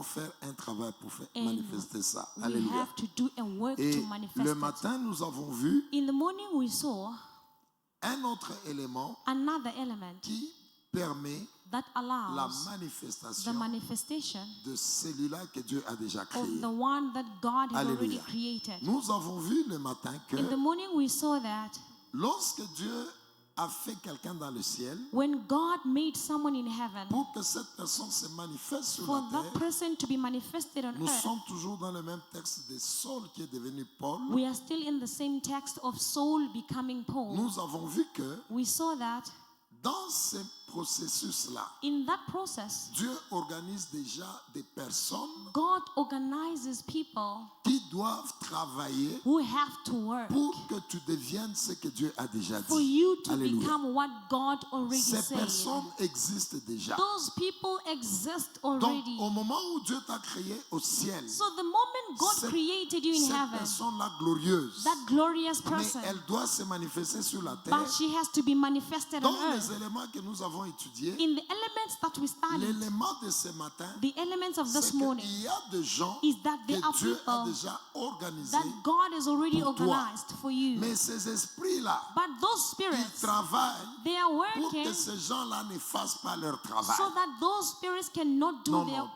faire un travail pour faire And manifester ça. we Alléluia. have to do a work Et to manifest le it. matin, nous avons vu In the morning we saw un autre élément another element qui permet that la allows the manifestation manifestation de celui-là que Dieu a déjà of créé. the one that God had already Alléluia. created. Nous avons vu le matin que In the morning we saw that lorsque Dieu a fait quelqu'un dans le ciel, when God made someone in heaven, pour que cette personne se manifeste sur for la that terre, person to be manifested on nous earth, sommes toujours dans le même texte de Saul qui est devenu Paul. we are still in the same text of Saul becoming Paul. Nous avons vu que We saw that dans ce processus-là, in that process, Dieu organise déjà des personnes God organizes people qui doivent travailler who have to work pour que tu deviennes ce que Dieu a déjà for dit. you to Alléluia. become what God already Ces said. personnes existent déjà. Those people exist Donc, already. au moment où Dieu t'a créé au ciel, So the moment God cette- created you in cette heaven, personne-là glorieuse, that glorious mais person, elle doit se manifester sur la terre. but she has to be manifested on Dans les earth. éléments que nous avons étudiés, In the elements that we studied, l'élément de ce matin, the elements of c'est this morning qu'il y a des gens is that que there are Dieu a people déjà organisés, that God has already pour toi. organized for you. mais ces esprits-là, But those ils spirits, travaillent they are pour que working ces gens-là ne fassent pas leur travail. so that those spirits cannot do Non, their non,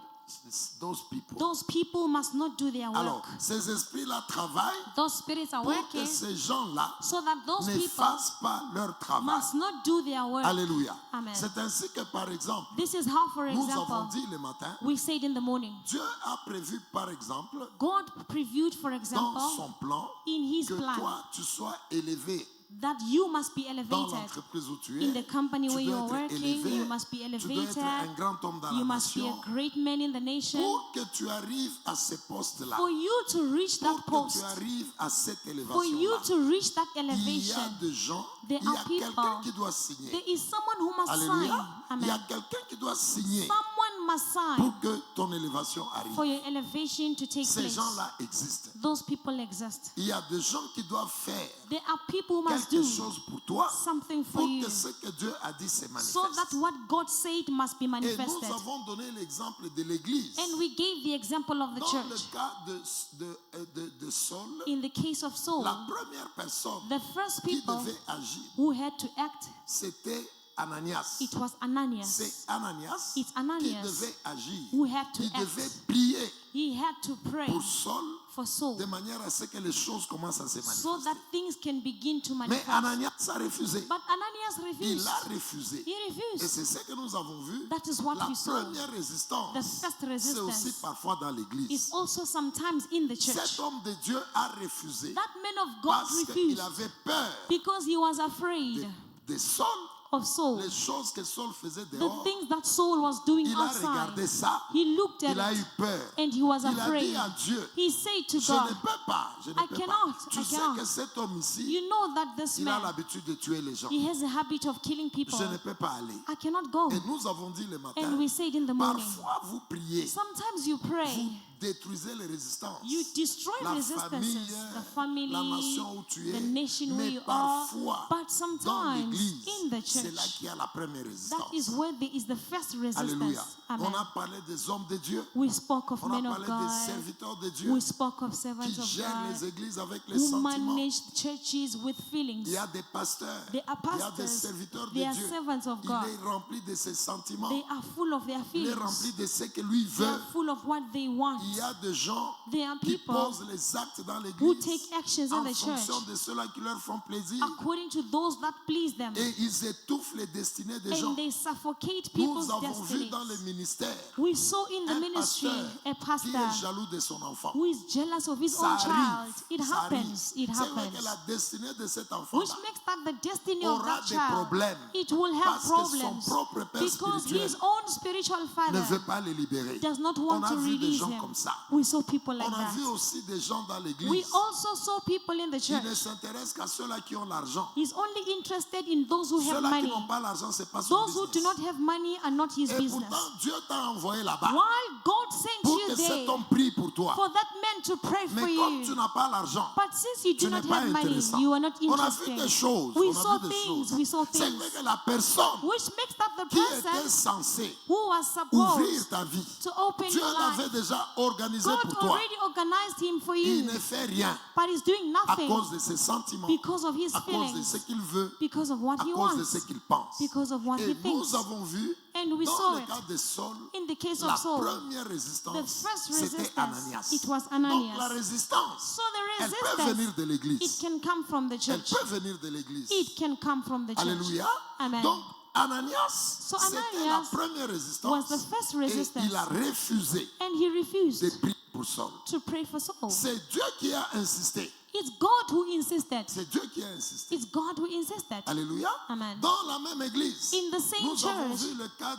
those people. those people must not do their Alors, work. ces esprits-là travaillent Those spirits are pour working que ces gens-là so that those ne people fassent pas leur travail. must not do their work. Alléluia. Amen. C'est ainsi que, par exemple, This is how, for nous avons example, dit le matin, we said in the morning, Dieu a prévu, par exemple, God previewed, for dans example, son plan, in His que plan, toi, tu sois élevé that you must be dans elevated. l'entreprise où tu es. In the company Tu where dois you are être working, élevé. you must be Tu dois être elevated. un grand homme dans You la must be nation. a great man in the nation. Pour que tu arrives à ce poste-là, For you to reach that pour que tu post, arrives à cette for you élévation-là, to reach that il y a elevation, des gens, there il y a are people, quelqu'un qui doit signer. there is someone who must Alléluia. sign. Il y a Amen. quelqu'un qui doit signer Someone must sign pour que ton élévation arrive. for your elevation to take Ces place. gens-là existent. Those people exist. Il y a des gens qui doivent faire There are people who must quelque do chose pour toi, something for pour you que ce que Dieu a dit se so manifeste. that what God said must be Et manifested. nous avons donné l'exemple de l'Église. And we gave the example of the Dans le church. cas de Saul, In the case of Saul, la première personne the first qui people devait agir, who had to act, c'était Ananias. it was Ananias. C'est Ananias It's qui Ananias devait agir. who had to Il devait act. prier He had to pray pour Saul for Saul de manière à ce que les choses commencent à se so manifester. that things can begin to Mais manifest. Ananias a refusé. But Ananias Il refused. a refusé. He Et refused. c'est ce que nous avons vu. That is what La we saw. première résistance, The first c'est aussi resistance parfois dans is l'église. also sometimes in the Cet church. homme de Dieu a refusé That man of God parce qu'il refused avait peur because he was afraid de Saul, of Saul. les choses que Saul faisait The dehors. things that Saul was doing Il a regardé outside. ça. He looked at Il a eu it peur. and he was Il a dit afraid. à Dieu, He said to je ne God, peux pas, je ne I peux cannot, pas. Tu I sais cannot. que cet homme ici, you know that this il a man, l'habitude de tuer les gens. he has a habit of killing people. Je ne peux pas aller. I cannot go. Et nous avons dit le matin, And we said in the morning, parfois vous priez, sometimes you pray, vous détruisez les résistances. you destroy La resistances, famille, the family, la nation où tu es, the nation where mais you are. parfois, But dans sometimes l'église, in the c'est là church, qu'il y a la première that résistance. is where there is the first Alléluia. resistance. Amen. On a parlé des hommes de Dieu, We spoke of on a men of parlé des God. serviteurs de Dieu We spoke of qui servants of gèrent les God églises avec les who sentiments. manage churches with feelings. Il y a des pasteurs, They are il y a des pastors. serviteurs de They are Dieu. servants of Il God. est rempli de ses sentiments. They are full of their Il est feelings. rempli de ce que lui They are veut. full of what they want. Il y a des gens There are qui people posent les actes dans who l'église take actions in en the fonction church de ceux-là qui leur font plaisir. according to those that please them. Et ils étouffent les destinées des gens. And they suffocate people's Nous avons vu destinies. dans le ministère We saw in the un ministry pasteur a qui pastor est jaloux de son enfant. who is jealous of his Ça own child. arrive. It Ça happens. arrive. It C'est vrai que happens. la destinée de cet Which enfant-là makes that the destiny of aura that des child, problèmes it will have parce que son problems propre père because spirituel his own spiritual ne father veut pas les libérer. does not On want a to vu des release gens him. comme ça. We saw people like On a vu that. aussi des gens dans We l'église also saw people in the qui ne church. s'intéressent qu'à ceux-là qui ont l'argent. He's only interested in those who have Ceux-là qui money. n'ont pas l'argent, c'est pas son Those who do business. not have money are not his Et business. pourtant, Dieu t'a envoyé là-bas While God sent pour you que there cet homme prie pour toi. for that man them to pray for Mais comme tu you. n'as pas l'argent, But since you tu do n'es not pas have money, intéressant. you are not On a vu des interested. choses. We On saw a vu des things. choses. We saw C'est things. vrai que la personne Which makes that the qui était person censée who was ouvrir supposed ta vie, to open Dieu your l'avait life. déjà organisé God pour toi. already organized him for Il you. ne fait rien But he's doing à nothing cause de ses sentiments, because of his à cause de ce feelings, qu'il veut, because of what à he cause de ce wants, qu'il pense. because of what Et he thinks. nous avons vu And we dans saw le it. cas de Saul, In the case la of Saul, première the résistance, first c'était resistance, Ananias. it was Donc Ananias. la résistance, So the elle peut venir resistance, de it l'église. can come from the Elle church. peut venir de l'église. It can come from the church. Alléluia. Amen. Donc Ananias, So c'était la Ananias première was résistance. the first Et resistance. il a refusé And he de refused prier pour Saul. to pray for Saul. C'est Dieu qui a insisté. It's God who insisted. C'est Dieu qui a insisté. It's God who insisted. Alléluia. Amen. Dans la même église, In the same nous avons church, vu le cas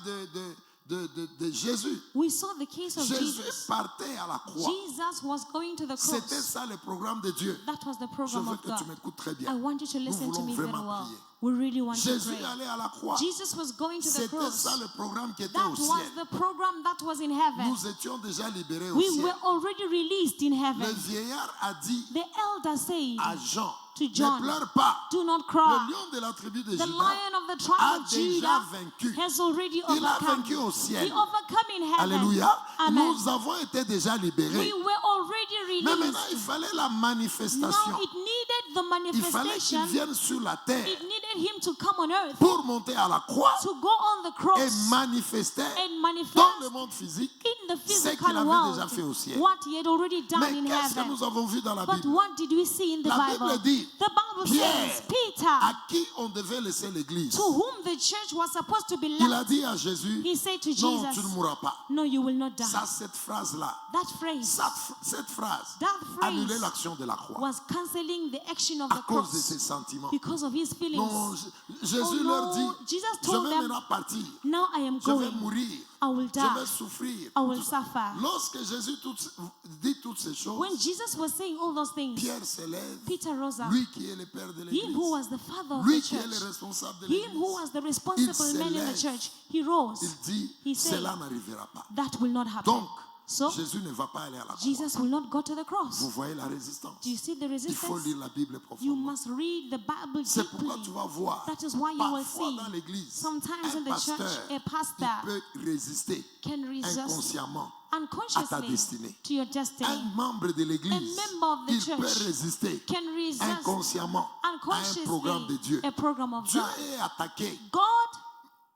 de Jésus. we saw the case of Jésus Jesus. partait à la croix. Jesus was going to the C'était cross. ça le programme de Dieu. That was the Je program veux of que God. tu m'écoutes très I bien. want you to listen to voulons me very vraiment well. prier. We really want to Jésus pray. allait à la croix. Jesus was going to the C'était cross. ça le programme qui était That au was ciel. the program that was in heaven. Nous étions déjà libérés au We ciel. were already released in Le heaven. vieillard a dit The elder said à Jean, to ne John, pleure pas. do not Le cry. lion de la tribu de The Juda lion of the tribe a of déjà Judah vaincu. has already Il a overcome. vaincu au ciel. We overcome in heaven. Alléluia. Amen. Nous avons été déjà libérés. We were already Mais maintenant, il released. fallait la Now manifestation. it needed the Il fallait qu'il manifestation. vienne sur la terre It needed him to come on earth, pour monter à la croix to go on the et cross manifester and dans manifest le monde physique in the ce qu'il physical avait déjà fait au world ciel. what he had already done Mais in qu'est-ce que heaven. nous avons vu dans la But Bible? what did we see in the La Bible? Bible dit, The Bible Pierre, says Peter, à qui on devait laisser l'église, to whom the church was supposed to be il a left, dit à Jésus, he said to non, tu ne Jesus, mourras pas. no, you will not die. Ça, cette phrase-là, That phrase cette phrase That phrase annulait l'action de la croix was cancelling the action of à the cause de ses cross sentiments. because of his feelings. Non, Jésus Oh, leur no. dit, Jesus je told vais them, maintenant partir, now I am je vais going. mourir, I will je die. vais souffrir. I will Tout ça. suffer. Lorsque Jésus dit toutes ces choses, When Jesus was saying all those things, Pierre se lève, Peter rose up. lui qui est le père de Him l'église, who was the father of lui the qui est le church, responsable de him who l'église, was the responsible man in the lève. church, he rose. il dit, He said, cela n'arrivera pas. that will not happen. Donc, So, Jésus ne va pas aller à la croix. Jesus will not go to the Vous cross. voyez la résistance. Do you see the Il faut resistance? lire la Bible You profondément. must read the Bible C'est pourquoi tu deeply. vas voir, That is why you will parfois see dans l'église, sometimes in un the church, pasteur, a il pastor peut résister can resist inconsciemment à ta unconsciously destinée. to your destiny. Un membre de l'église, A member of the il church peut résister Can resist inconsciemment à un programme de Dieu. unconsciously a program of Dieu God. est attaqué.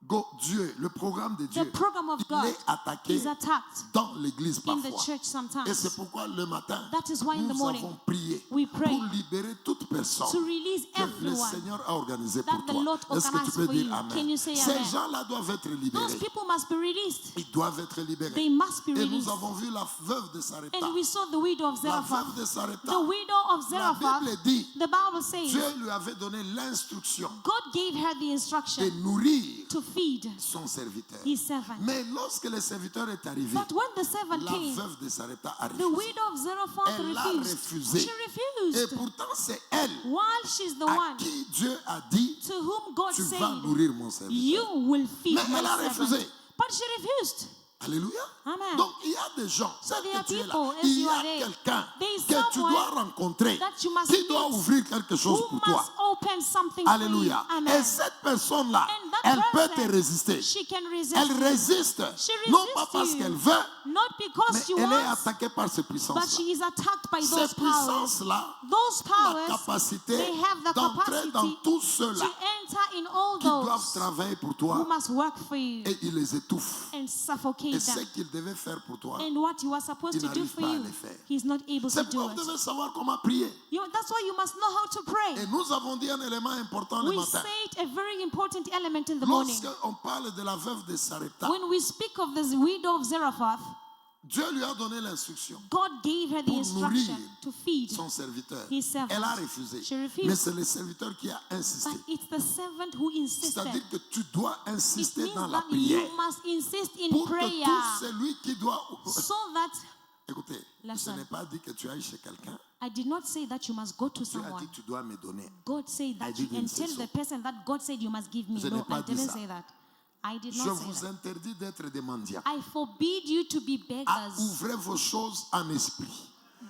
God, Dieu, le programme de the Dieu, program of il God est attaqué is attacked dans l'église in the parfois. church Et sometimes. c'est pourquoi le matin, That is why in the nous morning avons prié we pray pour libérer toute personne to release que le everyone Seigneur a organisé that pour the toi. Lord Est-ce que tu organized peux for dire you. Amen? Can you say Ces amen? gens-là doivent être Those libérés. people must be released. Ils doivent être libérés. They must be Et nous released. avons vu la veuve de Sarepta. And we saw the widow of La Zarephath. veuve de Sarepta. The widow of La Zarephath, Bible dit, the Bible says, Dieu lui avait donné l'instruction God gave her the de instruction nourrir to feed son serviteur. his servant. Mais lorsque le serviteur est arrivé, But when the servant la came, veuve de Sarepta a the refusé. widow of Zarephath Elle a refused. refusé. She Et refused. pourtant, c'est elle While she's the à one qui Dieu a dit, to whom God tu said, vas nourrir mon serviteur. you will feed Mais my elle a servant. refusé. But she refused. Alléluia. Amen. Donc il y a des gens, So tel there que are tu es là, people, as il y you a are there, quelqu'un there is que tu someone dois rencontrer, that you must qui doit meet, ouvrir quelque chose who pour toi. must open something Alléluia. for you. Et Amen. cette personne-là, And that elle peut te person, résister. she can resist. Elle résiste, She non resists pas parce you. qu'elle veut, Not mais because she elle est wants, attaquée par ces but puissances-là. she is attacked by Ces those powers. puissances-là, Those la powers, capacité they have the d'entrer dans capacity tous to ceux-là enter in all qui doivent those travailler pour who toi must work for you et ils les étouffent. and Et suffocate ce them. qu'ils devaient faire pour toi, And what you are supposed il to do n'arrive for pas à you, le faire. he's not able to C'est do pourquoi vous it. devez savoir comment prier. That's why you must know how to pray. Et nous avons dit un élément important le We matin. said a very important element in the morning. Lorsqu'on parle de la veuve de Sarepta, When we speak of this widow of Zarephath, Dieu lui a donné l'instruction God gave her the pour instruction nourrir to feed. son serviteur. His servant. Elle a refusé. She refused. Mais c'est le serviteur qui a insisté. But it's the servant who insisted. C'est-à-dire que tu dois It insister means dans la that prière you must insist in pour que prayer tout celui qui doit... so that Écoutez, ce Listen. n'est pas dit que tu ailles chez quelqu'un. I did not say that you must go to Tu as dit someone. que tu dois me donner. God said that you didn't and say tell so. the person that God said you must give me. Je No, n'ai pas I dit didn't ça. say that. I did Je not say vous that. interdis d'être des mendiants. I forbid you to be À beggars. ouvrez vos choses en esprit.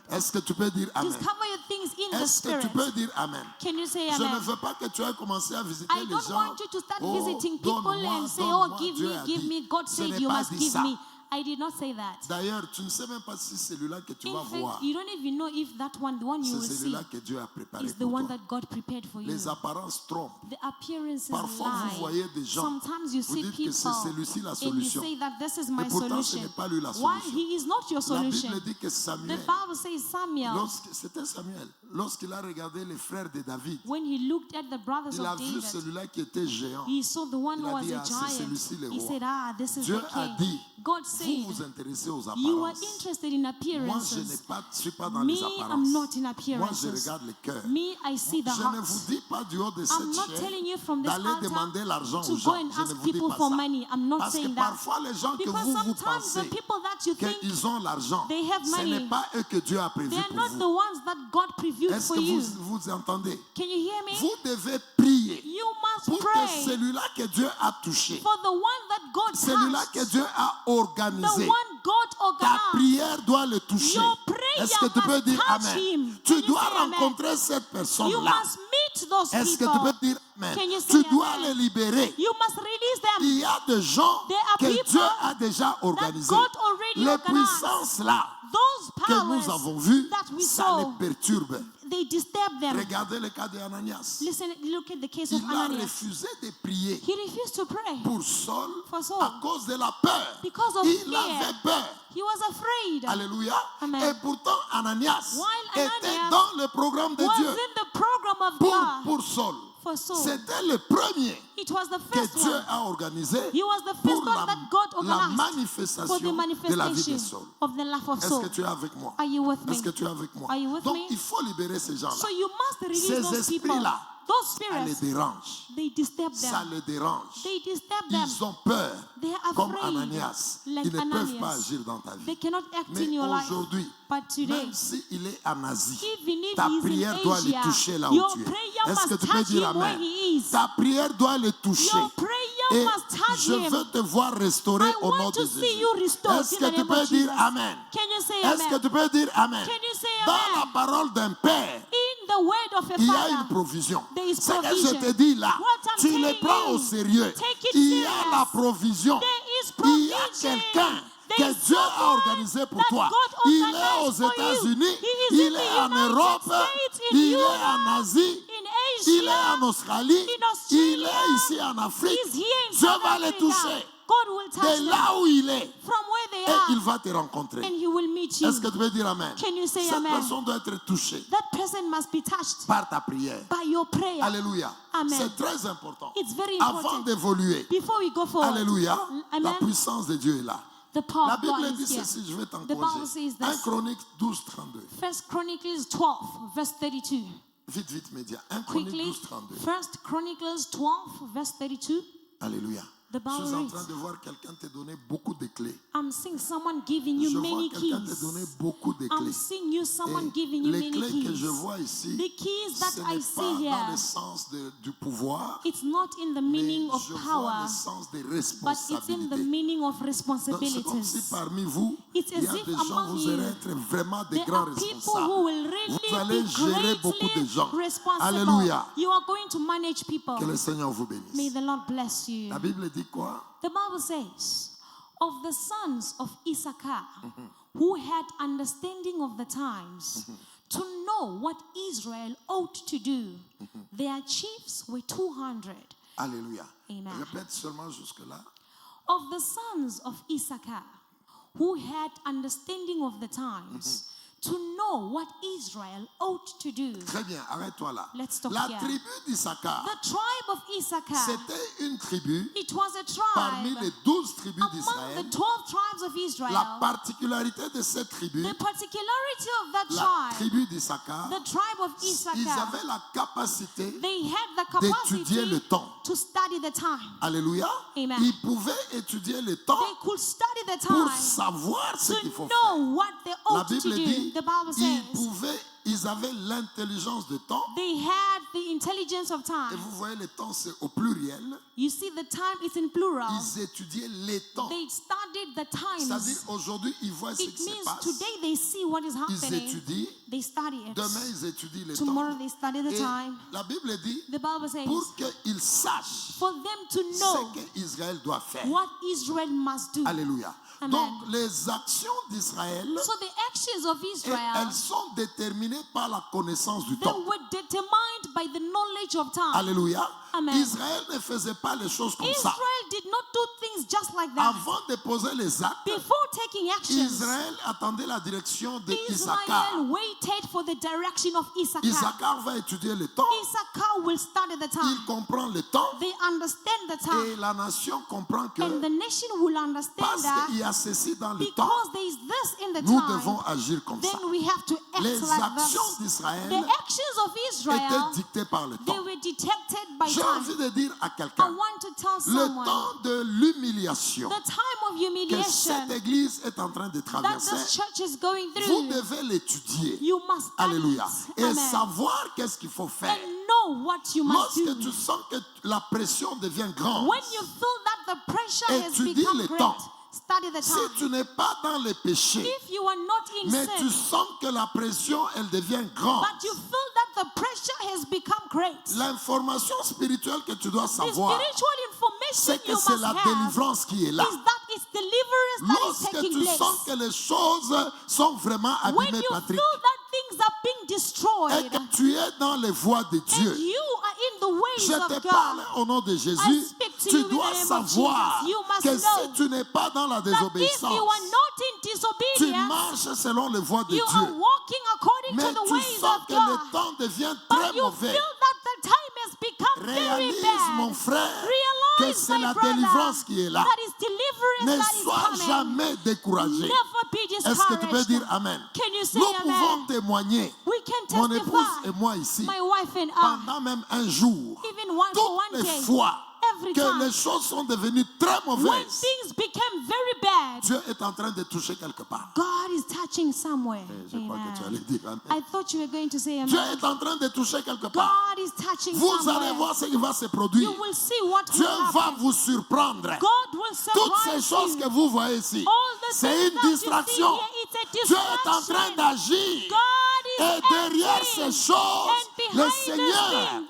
Est-ce que tu peux dire Amen? Discover your things in the Est-ce que tu spirit. peux dire Amen? Can you say Je ne amen? veux pas que tu aies commencé à visiter I les don't gens. want you to start visiting people donne-moi, and say, donne-moi, oh, give Dieu me, a give dit. me. God Je said n'ai you pas must dit give ça. me. I did not say that. D'ailleurs, tu ne sais même pas si c'est celui-là que tu In vas fact, voir, you don't even know if that one, the one you will c'est see, celui-là que Dieu a préparé is the pour one toi. that God prepared for you. Les apparences trompent. The appearances Parfois, vous voyez lie. des gens, Sometimes you vous see dites que people c'est celui-ci la and you solution. say that this is my Et pourtant, ce solution. n'est pas lui la Why? solution. He is not your La solution. Bible dit que The Samuel, Bible says Samuel, c'était Samuel, lorsqu'il a regardé les frères de David, when he looked at the brothers il a of vu David, celui-là qui était géant. he saw the one Il who a was dit, a ah, c'est giant. celui-ci le He roi. said, this is Dieu the a king. dit, God vous said, vous intéressez aux you are apparences. interested in Moi, je appearances. suis pas dans Me, les apparences. I'm not in Moi, je appearances. regarde le cœur. Me, I see the Je ne heart. vous dis pas du haut de I'm cette not chair telling you from this d'aller altar demander l'argent to aux go gens. and Je ne ask vous dis people pas for ça. money. I'm not Parce que saying that. parfois, les gens que Because vous sometimes the pensez people that you think qu'ils ont l'argent, they have ce money, n'est pas eux que Dieu a prévu they are pour not vous. the ones that God previewed Est-ce for que you. vous entendez? Can you hear me? Vous devez prier You must pour que pray celui-là que Dieu a touché, for the one that God celui-là que touched, Dieu a the organisé, one God ta organized. prière doit le toucher. Your prayer Est-ce que tu peux must dire touch Amen? him. Tu Can you dois say amen? rencontrer cette You personne-là. must meet those Est-ce que tu people. peux dire Amen? Can you say Tu dois amen? les libérer. You must release them. Il y a des gens There are que people Dieu a déjà organisés. God already Les organized. puissances-là Those que nous powers avons vues, that we ça saw, les perturbe. they disturb them. Regardez le cas d'Ananias. Listen, look at the case of Il a Ananias. refusé de prier He refused to pray pour Saul for Saul à cause de la peur. because of Il fear. avait peur. He was afraid. Alléluia. Amen. Et pourtant, Ananias While était Ananias dans le programme de Was Dieu in the program of God pour Saul. for Saul. C'était le premier It was the que first Dieu one. a organisé He was the pour first one that God la organized for the manifestation de la vie de manifestation Saul. of the life of Est-ce Saul. que tu es avec moi? Are you with me? Est-ce que tu es avec moi? Are you with Donc, me? il faut libérer ces gens-là. So you must release Ces those people. esprits-là, Those ça les spirits, dérange. they disturb Ça them. les dérange. They disturb them. Ils ont peur, They are comme afraid, Ananias. like Ils ne peuvent pas Ananias. agir dans ta They vie. cannot act Mais in your life. aujourd'hui, But today, même s'il est en Asie, even if ta he's prière in doit le Asia, toucher là où your tu es. prayer Est-ce que must tu peux touch dire him where Amen? he is. Ta prière doit le toucher. Your prayer Et must touch je him. veux te voir restaurer I au nom want de to see Jésus. you restored Est-ce in que the tu name peux of dire Jesus. Amen? Can you say Est-ce que amen? tu peux dire Amen? Can you say Dans amen? la parole d'un père, In the word of a il y a une father, provision. there is Ce que je provision. te dis là, What I'm tu le telling prends au you, sérieux. take it Il y a serious. la provision. There is Il y a provision. quelqu'un There que is Dieu a someone organisé pour that toi. God Il est organized aux for you. États-Unis, He is il in the est en United Europe, States, in il est Europe, en Asie, in il est Asia, en Australie, in Australia, il est ici en Afrique. He's here in Dieu South va les Africa. toucher God will touch de them là où il est from where they et il are, va te rencontrer. and He will meet you. Est-ce que tu peux dire Amen? Can you say Cette amen? personne doit être touchée That person must be touched par ta prière. by your prayer. Alléluia. Amen. C'est très important. It's very Avant important. d'évoluer, Before we go forward, Alléluia, la amen, puissance de Dieu est là. the power La of God Bible dit is here. ceci, je vais The Bible t'encourager. says 1 this. Chronique 12, 32. First Chronicles 12, verse 32. Vite, vite, média. 1 Chronique Quickly, 12, 32. First Chronicles 12, verse 32. Alléluia. The Je Bible suis en reads, train de voir quelqu'un te donner beaucoup de clés. I'm seeing someone giving you Je vois many quelqu'un te keys. donner beaucoup de I'm clés. seeing you someone Et giving you les many clés que keys. je vois ici, The keys ce that I n'est see pas dans le here, sens du pouvoir, it's not in the mais meaning of je vois power, le sens des but it's in the responsabilités. meaning of Donc, c'est comme si responsibilities. parmi vous, It's il y as a if des gens, among vous you, allez être vraiment des There grands are people responsables. who will really Vous allez be gérer beaucoup de gens. greatly responsible. Alléluia. You are going to manage people. Que le Seigneur vous May bénisse. the Lord bless you. La Bible dit quoi? The Bible says, of the sons of Issachar, who had understanding of the times, to know what Israel ought to do, their chiefs were 200. Alléluia. Amen. Répète seulement jusque-là. Of the sons of Issachar, who had understanding of the times, to know what Israel ought to do. Très bien, arrête-toi là. Let's stop La here. tribu d'Issachar, The tribe of Issachar, c'était une tribu it was a parmi tribe les 12 tribus among the d'Israël. 12 tribes of Israel. La particularité de cette tribu, The particularity of that la tribe, tribu d'Issachar, the tribe of ils Issachar, avaient la capacité they had the d'étudier le capacity temps. to study the time. Alléluia. Amen. Ils pouvaient étudier le temps They could study the pour time savoir ce qu'il to faut faire. know what they La ought to Bible do. dit, The Bible ils says pouvaient ils avaient l'intelligence de temps. They had the intelligence of Et time. vous voyez, le temps, c'est au pluriel. You see, the time is in plural. Ils étudiaient les temps. They studied the C'est-à-dire, times. aujourd'hui, ils voient ce It qui se means passe. today they see what is Ils happening. étudient. They study it. Demain, ils étudient les Tomorrow temps. they study the Et time. la Bible dit, The Bible says, pour qu'ils sachent for them to know ce qu'Israël doit faire. what Israel must do. Alléluia. Amen. Donc, les actions d'Israël, So the actions of Israel, elles sont déterminées par la connaissance du they temps. were determined by the knowledge of time. Alléluia. Amen. Israël ne faisait pas les choses comme ça. Israel did not do things just like that. Avant de poser les actes, Before taking actions, Israël attendait la direction de Issachar. Israel waited for the direction of Issachar. Issachar va étudier le temps. Issachar will study the Il time. comprend le temps. They understand the time. Et la nation comprend que And the nation will understand parce that qu'il y a ceci dans le temps, because there is this in the nous time, devons agir comme ça. then we have to act Les like actions this. d'Israël The actions of étaient Israel, dictées par le they temps. were detected by J'ai time. envie de dire à I quelqu'un, want to tell le someone temps de l'humiliation the time of que cette humiliation église est en train de that traverser, this church is going vous through, devez l'étudier. you must study Alléluia. it. Et Amen. savoir qu'est-ce qu'il faut faire. And know what you must Lorsque do. tu sens que la pression devient grande, When you feel that the pressure has Étudie become le great, temps. study the si time. tu n'es pas dans les péchés, If you are not in mais tu sin, sens que la pression, elle devient grande, but you feel that the pressure has become great, l'information spirituelle que tu dois the savoir, spiritual information c'est que you c'est must la have délivrance qui est là. is that it's deliverance that is Lorsque taking tu sens place. que les choses sont vraiment When abîmées, you Patrick, feel that things are being et destroyed, que tu es dans les voies de and Dieu, you are in the ways je of te God, parle au nom de Jésus, speak to tu you in the dois name of savoir Jesus. You must que know si tu n'es pas dans la that if you désobéissance, are not in tu disobedience, marches selon les voies de you are Dieu, walking according mais to the tu ways sens of que God. le temps devient But très you mauvais. feel that the time has become very Réalise, mon bad. frère, que Realize, c'est my la brother, délivrance qui est là. that is deliverance Ne that is sois coming. jamais découragé. Never be Est-ce que tu peux discouraged. dire Amen? Can you say Nous pouvons amen? témoigner, We can mon épouse testify, et moi ici, my wife and I, pendant même un jour, even for toutes one les day, fois every que time, les choses sont devenues très when mauvaises, things became very bad, Dieu est en train de toucher quelque part. God is touching somewhere. Je crois que tu Amen. allais dire Amen. I thought you were going to say Dieu amen. est en train de toucher quelque part. God is touching Vous allez somewhere. voir ce qui va se You produire. will see what Dieu will va happen. vous surprendre. God will Toutes ces surprise choses you. que vous voyez ici, All the c'est things une that you see distraction. here, it's a Dieu est en train distraction. d'agir. God is Et derrière ces acting. choses, And le behind Seigneur the scene,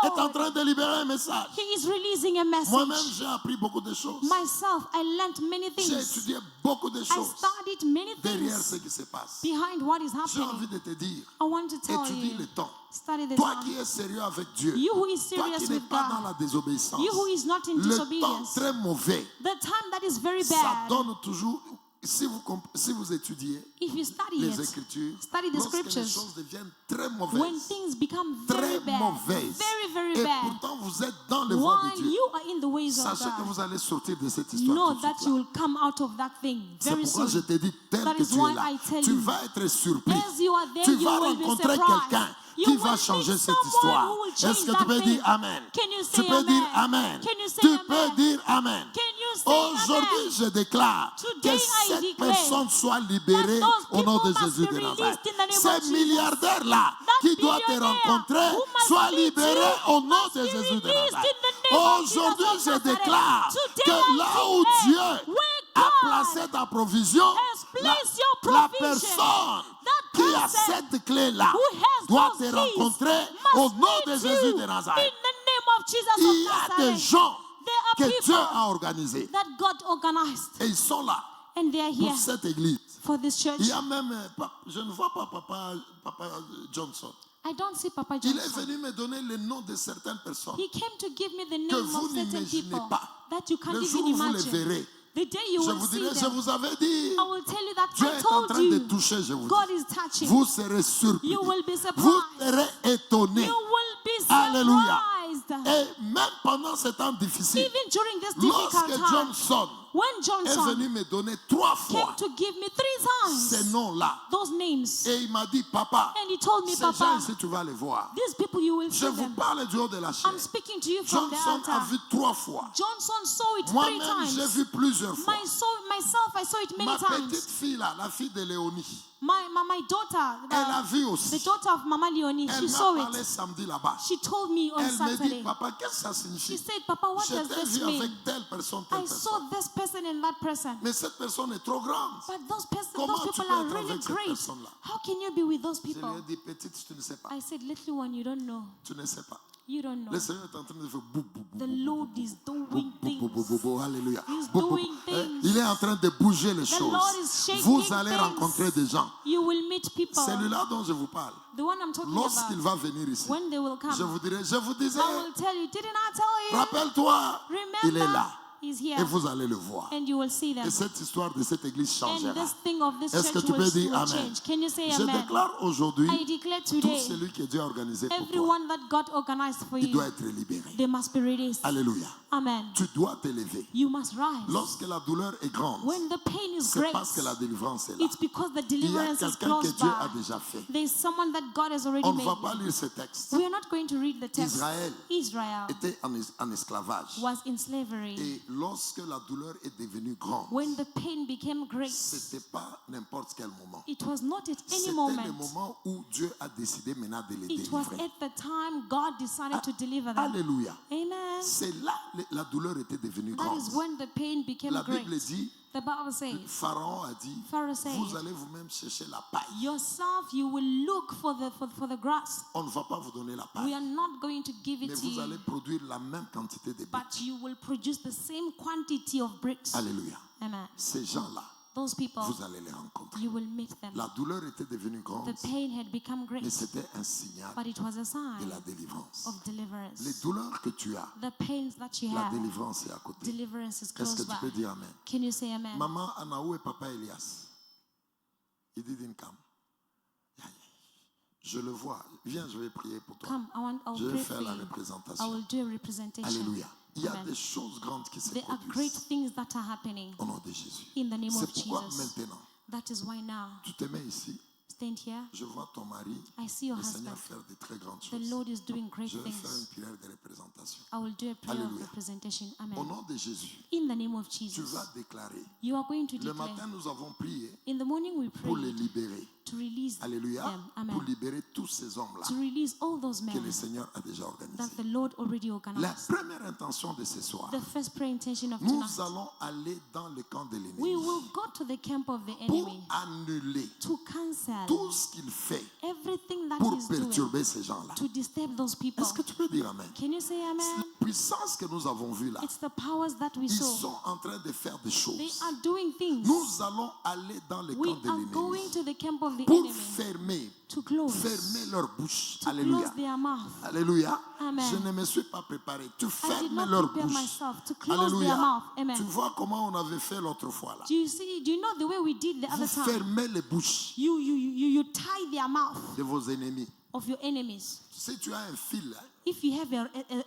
est the en Lord, train de libérer un message. He is releasing a Moi-même, message. j'ai appris beaucoup de choses. Myself, I learned many J'ai things. étudié beaucoup de I choses studied many derrière ce things qui se passe. behind what is J'ai envie happening. de te dire, I want to tell étudie you, le temps. study the Toi time. qui es sérieux avec Dieu, You who is toi serious qui n'es with pas dans God, la désobéissance, you who is not in le temps disobedience, très mauvais, the time that is very ça bad, donne toujours, si vous étudiez if you study les it, Écritures, study the lorsque les scriptures, choses deviennent très when mauvaises, things become très very bad, mauvaises, very et bad, pourtant vous êtes dans les voies while de Dieu, you are in the ways of sachez que God, vous allez sortir de cette histoire know tout de that suite you là. will come out of that thing C'est very pourquoi je soon. te dis, tel That que is tu es why là, I tell tu you, vas être surpris. as you are there, Tu you vas will be rencontrer surprised. quelqu'un You qui will va meet changer cette someone histoire. who will Est-ce change que tu that peux thing. dire Amen? Can you Tu say peux dire amen? Amen. Can you say Tu amen? peux dire Amen. Can you say Aujourd'hui, amen? je déclare Today que I cette declare personne soit libérée that those au nom de people must Jésus be de Nazareth. released in the name of Ces Jesus. milliardaires-là That qui doivent te billionaire rencontrer who must soient meet you libérés au nom must de be Jésus de released Nazareth. in the name of Jesus Aujourd'hui, of je Nazareth. déclare Today que I là où declare Dieu where a God placé ta provision, has placed your la provision, personne that qui a person cette clé-là who has doit those te keys rencontrer au must nom de meet Jésus you de in Nazareth. the name of Jesus Il of y a des Nazareth. gens There are que Dieu people a organisés that God organized, et ils sont là and they are here pour cette église. for this church. Il y a même, je ne vois pas papa Johnson. I don't see Papa Il est Johnson. venu me donner le nom de certaines personnes He came to give me the que name vous of certain n'imaginez people pas. that you can't Le jour even où vous les imagine. verrez, The day you je will vous see dirai, je them, vous avais dit, I will tell you that Dieu I est en told train de you. toucher, je vous God dis. is touching. Vous serez surpris. You will be Vous surprised. serez étonnés. You will be Alléluia. surprised. Et même pendant ce temps difficile, Even during this difficult lorsque time, Johnson when est Johnson venu me donner 3 came fois to give me 3 times ces ces noms-là. those names. Et il m'a dit, papa, And he told me, ces gens Papa, ici, tu vas les voir. these people you will Je see vous them. parle du haut de la chair. I'm speaking to you from the Johnson a altar. vu 3 fois. Johnson saw it 3 Moi-même, j'ai times. vu plusieurs fois. Myself, I saw it many Ma times. petite fille, là, la fille de Léonie, My daughter, elle a vu the aussi. daughter of Mama Leonie, Elle she m'a saw parlé it. samedi là-bas. She told me on Elle me dit, Saturday. papa, qu'est-ce que ça She signifie? said, Papa, what Je does t'ai this vu mean? avec telle personne, telle I saw personne. this person and that person. Mais cette personne est trop grande. But those Comment tu people peux are être really avec cette great. personne-là? How can you be with those Je lui people? ai dit, petite, tu ne sais pas. I said, little one, you don't know. Tu ne sais pas. You don't know. Le Seigneur est en train de faire bou, bou, bou, The bou, Lord is bou, doing bou, bou, bou, things. bou, alléluia. He's Bou, bou, doing bou. things. Il est en train de bouger les The choses. Lord is shaking Vous allez things. rencontrer des gens. You will meet people. Celui-là dont je vous parle, The one I'm talking lorsqu'il about. va venir ici, When they will come, je vous disais, I will tell you. Didn't I tell you? rappelle-toi, il est Remember, là. he's Et here. vous allez le voir. And you will see them. Et cette histoire de cette église And changera. this thing of this Est-ce que church tu peux dire will Amen? change. Can you say Je amen? déclare aujourd'hui, I declare tout today, celui que Dieu a organisé pour toi, everyone that God organized for il you, doit être libéré. they must be released. Alléluia. Amen. Tu dois t'élever. You must rise. Lorsque la douleur est grande, When the pain is c'est great, parce que la délivrance est là. it's because the Il y a deliverance is quelqu'un que close Dieu a by. déjà fait. There is someone that God has already On ne va made. pas lire ce texte. We are not going to read the text. Israël Israel était en esclavage. was in slavery. Et lorsque la douleur est devenue grande, When the pain became great, c'était pas n'importe quel moment. it was not at any C'était le moment. moment où Dieu a décidé maintenant de les It was délivrer. at the time God decided to deliver them. Alléluia. Amen. C'est là la douleur était devenue That grande. is when the pain became La great. Bible dit, The Bible says, Pharaon a dit, Pharaoh said, vous allez vous-même chercher la paille. yourself, you will look for the grass. On ne va pas vous donner la We paille, are not going to give mais it to vous allez you, produire la même quantité de briques. but you will produce the same quantity of bricks. Alléluia. Amen. Ces gens-là, Those people, vous allez les rencontrer. you will meet them. La douleur était devenue grande, The pain had become great, mais c'était un signal but it was a de sign la délivrance. of Les deliverance. douleurs que tu as, The pains that you la have, délivrance est à côté. deliverance is Est-ce close que tu peux by. dire Amen? Can you say amen? Maman Anaou et papa Elias, il dit d'une cam. Je le vois. Viens, je vais prier pour toi. Come, I'll Je vais pray faire for la you. I représentation. will do a representation. Alléluia. Il y a Amen. des choses grandes qui se There are great produisent things that are happening au nom de Jésus. in the name C'est of pourquoi Jesus. maintenant, That is why now, tu te mets ici, stand here. je vois ton mari, I see your le Seigneur husband. faire de très grandes The choses. Lord is doing great Je vais faire une things. prière de représentation. I will do a prayer of Alléluia. representation. Au Amen. nom de Jésus, In the name of tu Jesus, vas déclarer. you are going to Le declare. matin, nous avons prié In the morning we pour les prayed libérer. to release Alléluia. them. Pour Amen. libérer tous ces hommes-là To release all those que le men Seigneur a déjà organisés. that the Lord already La organized. première intention de ce soir, The first prayer intention of nous tonight. allons aller dans le camp de We l'ennemi will go to the camp of the pour enemy annuler to cancel tout ce qu'il fait everything that pour he's doing perturber ces gens-là. to disturb those people. Est-ce que tu peux dire Amen? Can you say C'est amen? la puissance que nous avons vue là. It's the powers that we Ils saw. sont en train de faire des They choses. are doing things. Nous allons aller dans le We camp de are going l'ennemi to the camp of the pour enemy fermer to close leur bouche. to Alléluia. close their mouth. Alléluia. Amen. Je ne me suis pas préparé. Tu I did fermes not leur prepare bouche. myself to close Alléluia. their mouth. Amen. Tu vois comment on avait fait l'autre fois là. Do you know the way we did the Vous other time? fermez les bouches You tie their mouth de vos ennemis. of your enemies. Si tu as un fil, If you have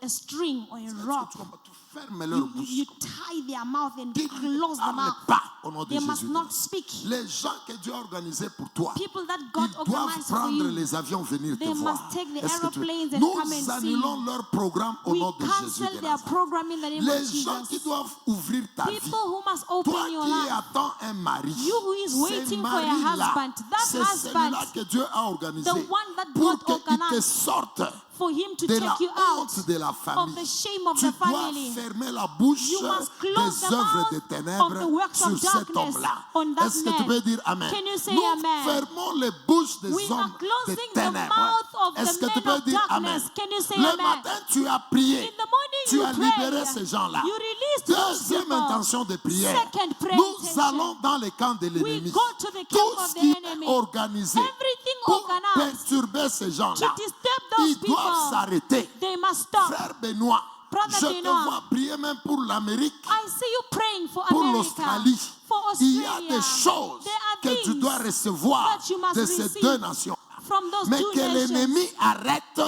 a string or a rope, tu fermes leur bouche. you tie their mouth and Qu'ils ne close the parlent mouth. pas au nom de They must Jésus. not speak. Les gens que Dieu a organisés pour toi, People that God ils doivent organized for prendre you, les avions, venir te they voir. must take the Est-ce que aeroplanes and Nous come and see annulons you. leur programme au We nom de Jésus cancel de their Nazareth. program in the name of Les gens qui Jesus. doivent ouvrir ta vie. People who must Toi open your qui life. attends un mari, You who is waiting for a mari-là, husband, that c'est husband, celui-là que Dieu a organisé the one that pour God qu'il te organized sorte for him to de take la you out honte de la of famille. the shame of Tu the dois family. fermer la bouche You must close des the œuvres mouth des of the ténèbres works sur of cet darkness homme-là. on that Est-ce que tu man. peux dire Amen? Can you say Nous amen? fermons les bouches des We hommes are des closing the ténèbres. mouth of Est-ce the que tu men peux of dire Amen? darkness. Can you say Le amen? matin, tu as prié. In the morning Tu you as libéré pray. ces gens-là. You released those Deuxième people. intention de prière. Second prayer Nous intention. allons dans le camp de We l'ennemi. go to the camp Tout of ce the qui est enemy. organisé Everything pour organized perturber ces to gens-là, disturb those ils doivent people. s'arrêter. They must stop. Frère Benoît, Brother je te Benoît. vois prier même pour l'Amérique, I see you praying for pour America, l'Australie. for Il y Australia. a des choses There are que tu things dois recevoir that you must de ces receive deux nations. from those Mais two que nations. l'ennemi arrête the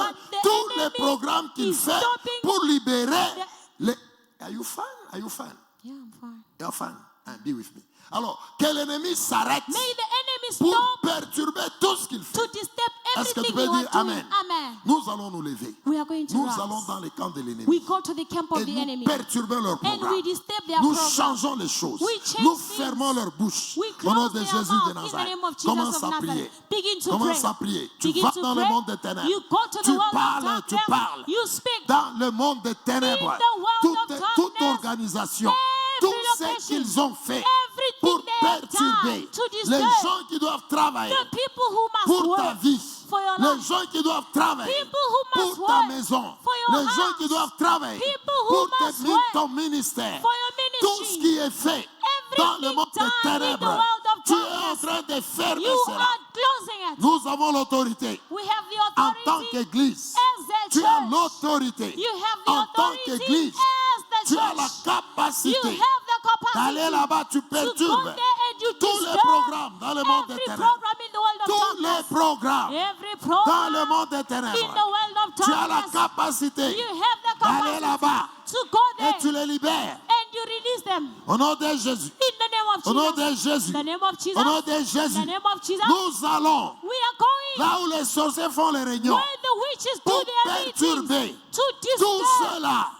tous les enemy programmes qu'il is fait stopping pour libérer the- les... Are you fine? Are you fine? Yeah, I'm fine. You're fine. And be with me. Alors, que l'ennemi s'arrête May the enemies pour peux you are dire doing, Amen. amen. Nous allons nous lever. We are going to Nous rise. allons dans les camps de l'ennemi. We go to the camp of Et the nous enemy. perturbons leur And programme. we disturb their Nous program. changeons les choses. We change Nous things. fermons leur bouche. We Au nom close de their Jésus mouth de in the Nazareth. name of Jesus Commence of à Nazareth. prier. Begin to Commence pray. à prier. Tu Begin vas to dans le pray. monde des ténèbres. You go to the Tu world parles, of tu darkness. parles. You speak. Dans le monde des ténèbres. In the world of Toute darkness. organisation. Every Tout ce location. qu'ils ont fait Everything pour they have perturber done to les disturb gens qui doivent travailler the people who must pour ta work vie, for your les life. gens qui doivent travailler People who must pour ta work maison, for your les gens house. qui doivent travailler People who pour must work ton ministère, for your tout ministry. ce qui est fait dans le Everything monde des done in the ténèbres, world of tu es en darkness. train de fermer You cela. are closing it. Nous avons l'autorité. We have the En tant authority qu'Église, as the tu as church. l'autorité. You have the En tant authority qu'Église, as the tu as la church. You capacité have the d'aller capacity là-bas, tu to go perturbes there and you tous les disturb programmes dans le monde des every ténèbres. program in the world of Tous les darkness. programmes Every dans program le monde des in the ténèbres. world of Tu as la darkness. capacité You have the d'aller capacity là-bas to go there et tu les libères. and you release them Au nom de Jésus. in the name of Au nom Jesus. de Jésus. In the name of Jesus. Au nom de In Jésus. the name of Jesus. Nous allons We are going là où les sorciers font les réunions where the witches do pour their meetings perturber to tout disturb cela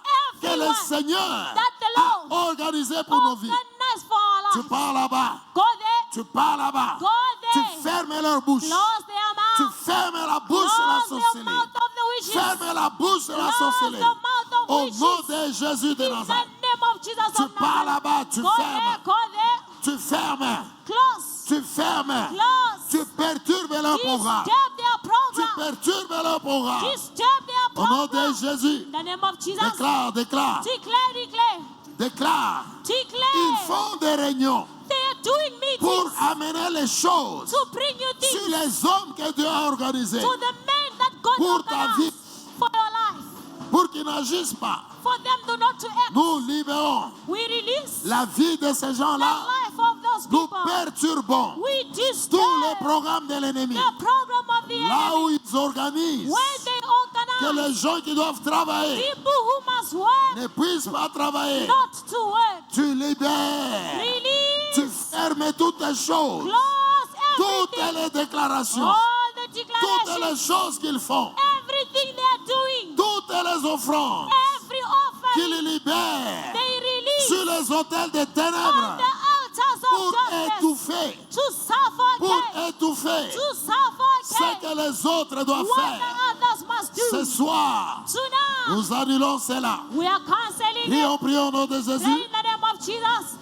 que le everyone Seigneur that the a Lord organisé pour nos vies. organized for our Tu lives. pars là-bas. Go there, Tu pars là-bas. go Tu there, fermes leur bouche. close their Tu mouth, fermes la bouche de la close the sorcellerie. mouth of the witches, Ferme la bouche de la close sorcellerie. the mouth of Au witches. nom de Jésus de In the Nazareth. name of Jesus Tu of pars Nazareth. là-bas, tu Go there, fermes. go there, Tu fermes. close, Tu fermes. close. Tu perturbes leur programme. Disturb their Tu program. perturbes leur programme. Disturb their Au nom de program. Jésus. In the name of Jesus. Déclare, déclare, Declare, declare, déclare. Ils declare. font des réunions They are doing pour meetings amener les choses to bring you sur things les hommes que Dieu a organisés to the men that God pour ta organized vie, for your life. pour qu'ils n'agissent pas. For them not to act. Nous libérons We release la vie de ces the gens-là. life of those Nous people. perturbons We tous les disturb programmes de l'ennemi. the program of the Là enemy. où ils organisent When they que organize les gens qui doivent travailler people who must work ne puissent pas travailler. not to work. Tu libères. Tu Release. fermes toutes les choses. Close Toutes everything. les déclarations. All the Toutes les declarations. choses qu'ils font. Everything they are doing. Toutes les offrandes Every qu'ils offering libèrent they release sur les hôtels des on ténèbres the altars pour of darkness étouffer, to pour suffocate. étouffer To ce suffocate. que les autres doivent What faire. the others must Ce do. soir, Tonight, nous annulons cela. we are canceling it. Prions, prions au nom de Pray Jésus. in the name of Jesus.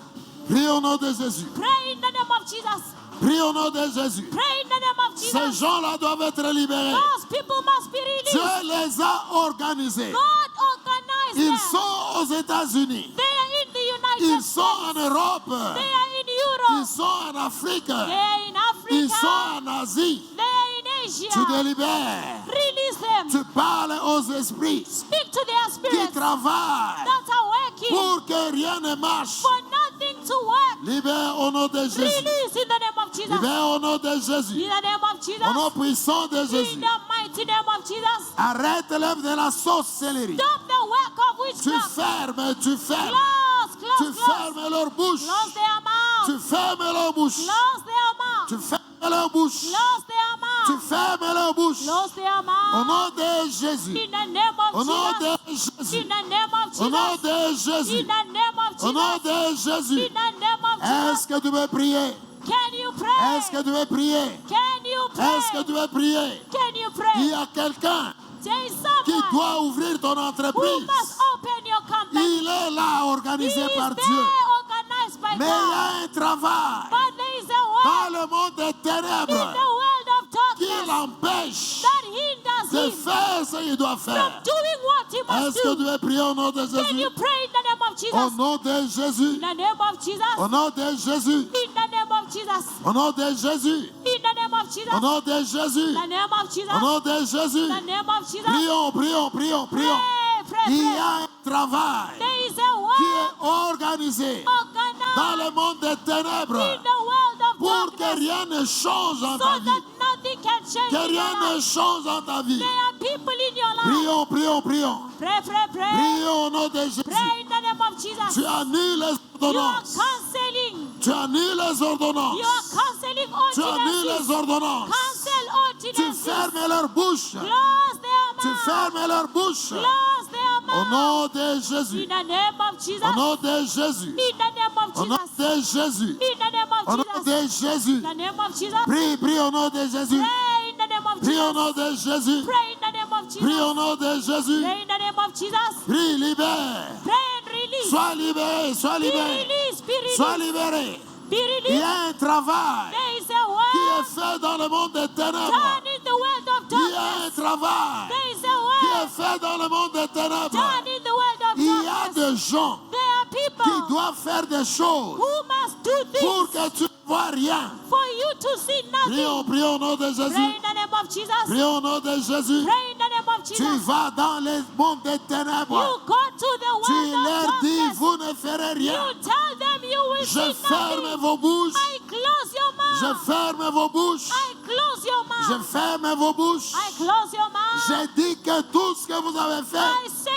Prions au nom de Jésus. Pray in the name of Jesus. Prions au nom de Jésus. Pray in the name of Ces Jesus. gens-là doivent être libérés. Those people must be Dieu released. les a organisés. God organized Ils them. sont aux États-Unis. They are in the Ils United sont States. en Europe. They are in Ils Europe. sont en Afrique. They are in Ils sont Africa. en Asie. They are in Asia. Tu délibères. Release them. Tu parles aux esprits Speak to their qui spirits travaillent that are working pour que rien ne marche. for nothing to work. Libère au nom de Jésus. Release in the name of Jesus. Libère au nom de In Jésus. the name of Au nom Jesus. puissant de In Jésus. the mighty name of Jesus. Arrête l'œuvre de la sorcellerie. Stop the work of Tu witchcraft. fermes, tu fermes. Close, Tu close, close. fermes leur bouche. Close their mouth. Tu fermes leur bouche. Close their mouth. Tu fermes leur bouche. Close their Tu mouth. fermes leur bouche. Close their Au mouth. nom de Jésus. In the name Au of nom Jesus. de Jésus. In the name of Au nom Jesus. de Jésus. In the name of Au nom Jesus. de Jésus. In the name of Est-ce Jesus. que tu veux prier? Can you pray? Est-ce que tu veux prier? Can you Est-ce que pray? tu veux prier? Can you Il pray? y a quelqu'un There is qui someone doit ouvrir ton who entreprise. must open your company. Il est là, He organisé is par there, Dieu. organized by Mais il y God. a un travail But there is a dans work le monde des in ténèbres the world of qui darkness l'empêche that hinders de him faire ce qu'il doit from faire. doing what he must Est-ce que do. tu veux prier au nom de Can Jésus? you pray in the name of Au Jesus? nom de Jésus. In the name of Jesus. Au nom de Jésus. In the name of Jesus. Au nom de Jésus. In the name of Jesus. Au nom de Jésus. In the name of Jesus. Au nom de Jésus. In the name of Jesus. Prions, prions, prions, prions. Pray, pray, Il y pray. a un travail There is a qui work est organisé dans organized le monde des ténèbres in the world of pour que darkness rien ne change en so ta vie. that nothing can change Que in your rien ne life. change en ta vie. There are people in your life. Prions, prions, prions. Pray, pray, pray. Prions au nom de Jésus. Pray in the name of Jesus. Tu annules les You are ordonnances. canceling. Tu annules les You ordonnances. are canceling Tu annules ordinances. les ordonnances. Cancel Tu countenances. fermes leur bouche. Close their Tu mouth. fermes leur bouche. Close their Au mouth. nom de Jésus. In the name of Jesus. Au nom de Jésus. In the name of Au nom Jesus. de Jésus. In the name Au of nom Jesus. de Jésus. In the name of Jesus. Prie, prie au nom de Jésus. Pray in the name of Prie au Jesus. nom de Jésus. Pray in the name of Prie Jesus. au nom de Jésus. Pray in the name of Jesus. Prie, libère. Pray and release. Sois libéré, sois Be libéré. released. Be Sois released. libéré. Be Il y released. a un travail There is a qui est work fait dans le monde des ténèbres. done in the world of Il y a un darkness. travail There is a qui est work fait dans le monde des ténèbres. done in the world of Il y a darkness. des gens There are qui people doivent faire des choses who must do pour things que tu ne vois rien. for you to see Prions, nothing. prions au nom de Pray Jésus. in the name of Jesus. Prions au nom de Jésus. Pray in the name of Tu Jesus. vas dans le monde des You ténèbres. go to the Tu world leur of dis, darkness. vous ne ferez rien. You tell them you will Je see ferme nothing. vos bouches. I close your Je mouth. ferme vos bouches. I close your Je mouth. ferme vos bouches. I close your mouth. J'ai dit que tout ce que vous avez fait I say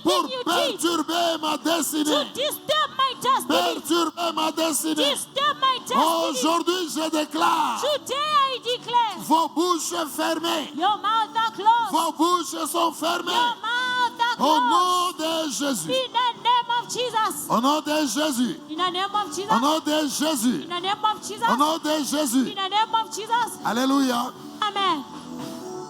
pour everything you did perturber ma to destinée, disturb my destiny. perturber ma destinée. Disturb my destiny. Aujourd'hui, je déclare Today I declare vos bouches fermées. your mouth are closed. Vos bouches sont Your fermées. mouth are Au closed. nom de Jésus. In the name of Jesus. Au nom de Jésus. In the name of Jesus. Au nom de Jésus. In the name of Jesus. Au nom de Jésus. In the name of Jesus. Alléluia. Amen.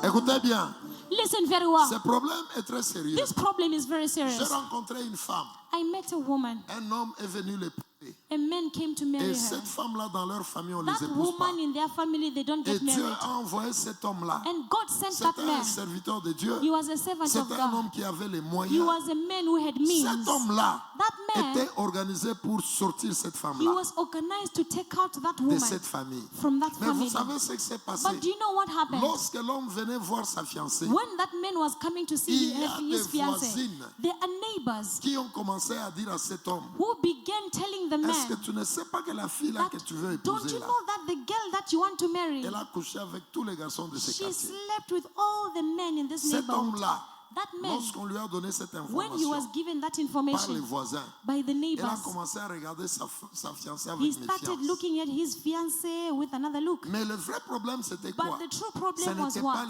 Écoutez bien. Listen very well. Ce problème est très sérieux. This problem is very J'ai serious. rencontré une femme. I met a woman. Un homme est venu l'épouser. A man came to marry Et her. cette femme-là, dans leur famille, on ne les That épouse pas. woman in their family, they don't Et get Dieu married. a envoyé cet homme-là. And God sent that C'était un man. serviteur de Dieu. He was a servant of C'était un God. homme qui avait les He moyens. was a man who had means. Cet homme-là That man, était organisé pour sortir cette he femme-là was organized to take out that de woman cette famille. from that Mais vous family. savez ce qui s'est passé? But do you know what happened? Lorsque l'homme venait voir sa fiancée, When that man was coming to see Il y a his des fiancée, voisines there are neighbors qui ont commencé à dire à cet homme, who began telling the est-ce que man tu ne sais pas que la fille là that, que tu veux don't épouser you là, know that the girl that you want to marry, elle a couché avec tous les garçons de ce she quartier. slept with all the men in this Cet neighborhood. homme-là, That man, lorsqu'on lui a donné cette when he was information given that par les information voisins, by the elle a neighbors, commencé à regarder sa fiancée he avec started méfiance. looking at his fiancée with another look. Mais le vrai problème, c'était quoi? But the true Ce problem was n'était pas what?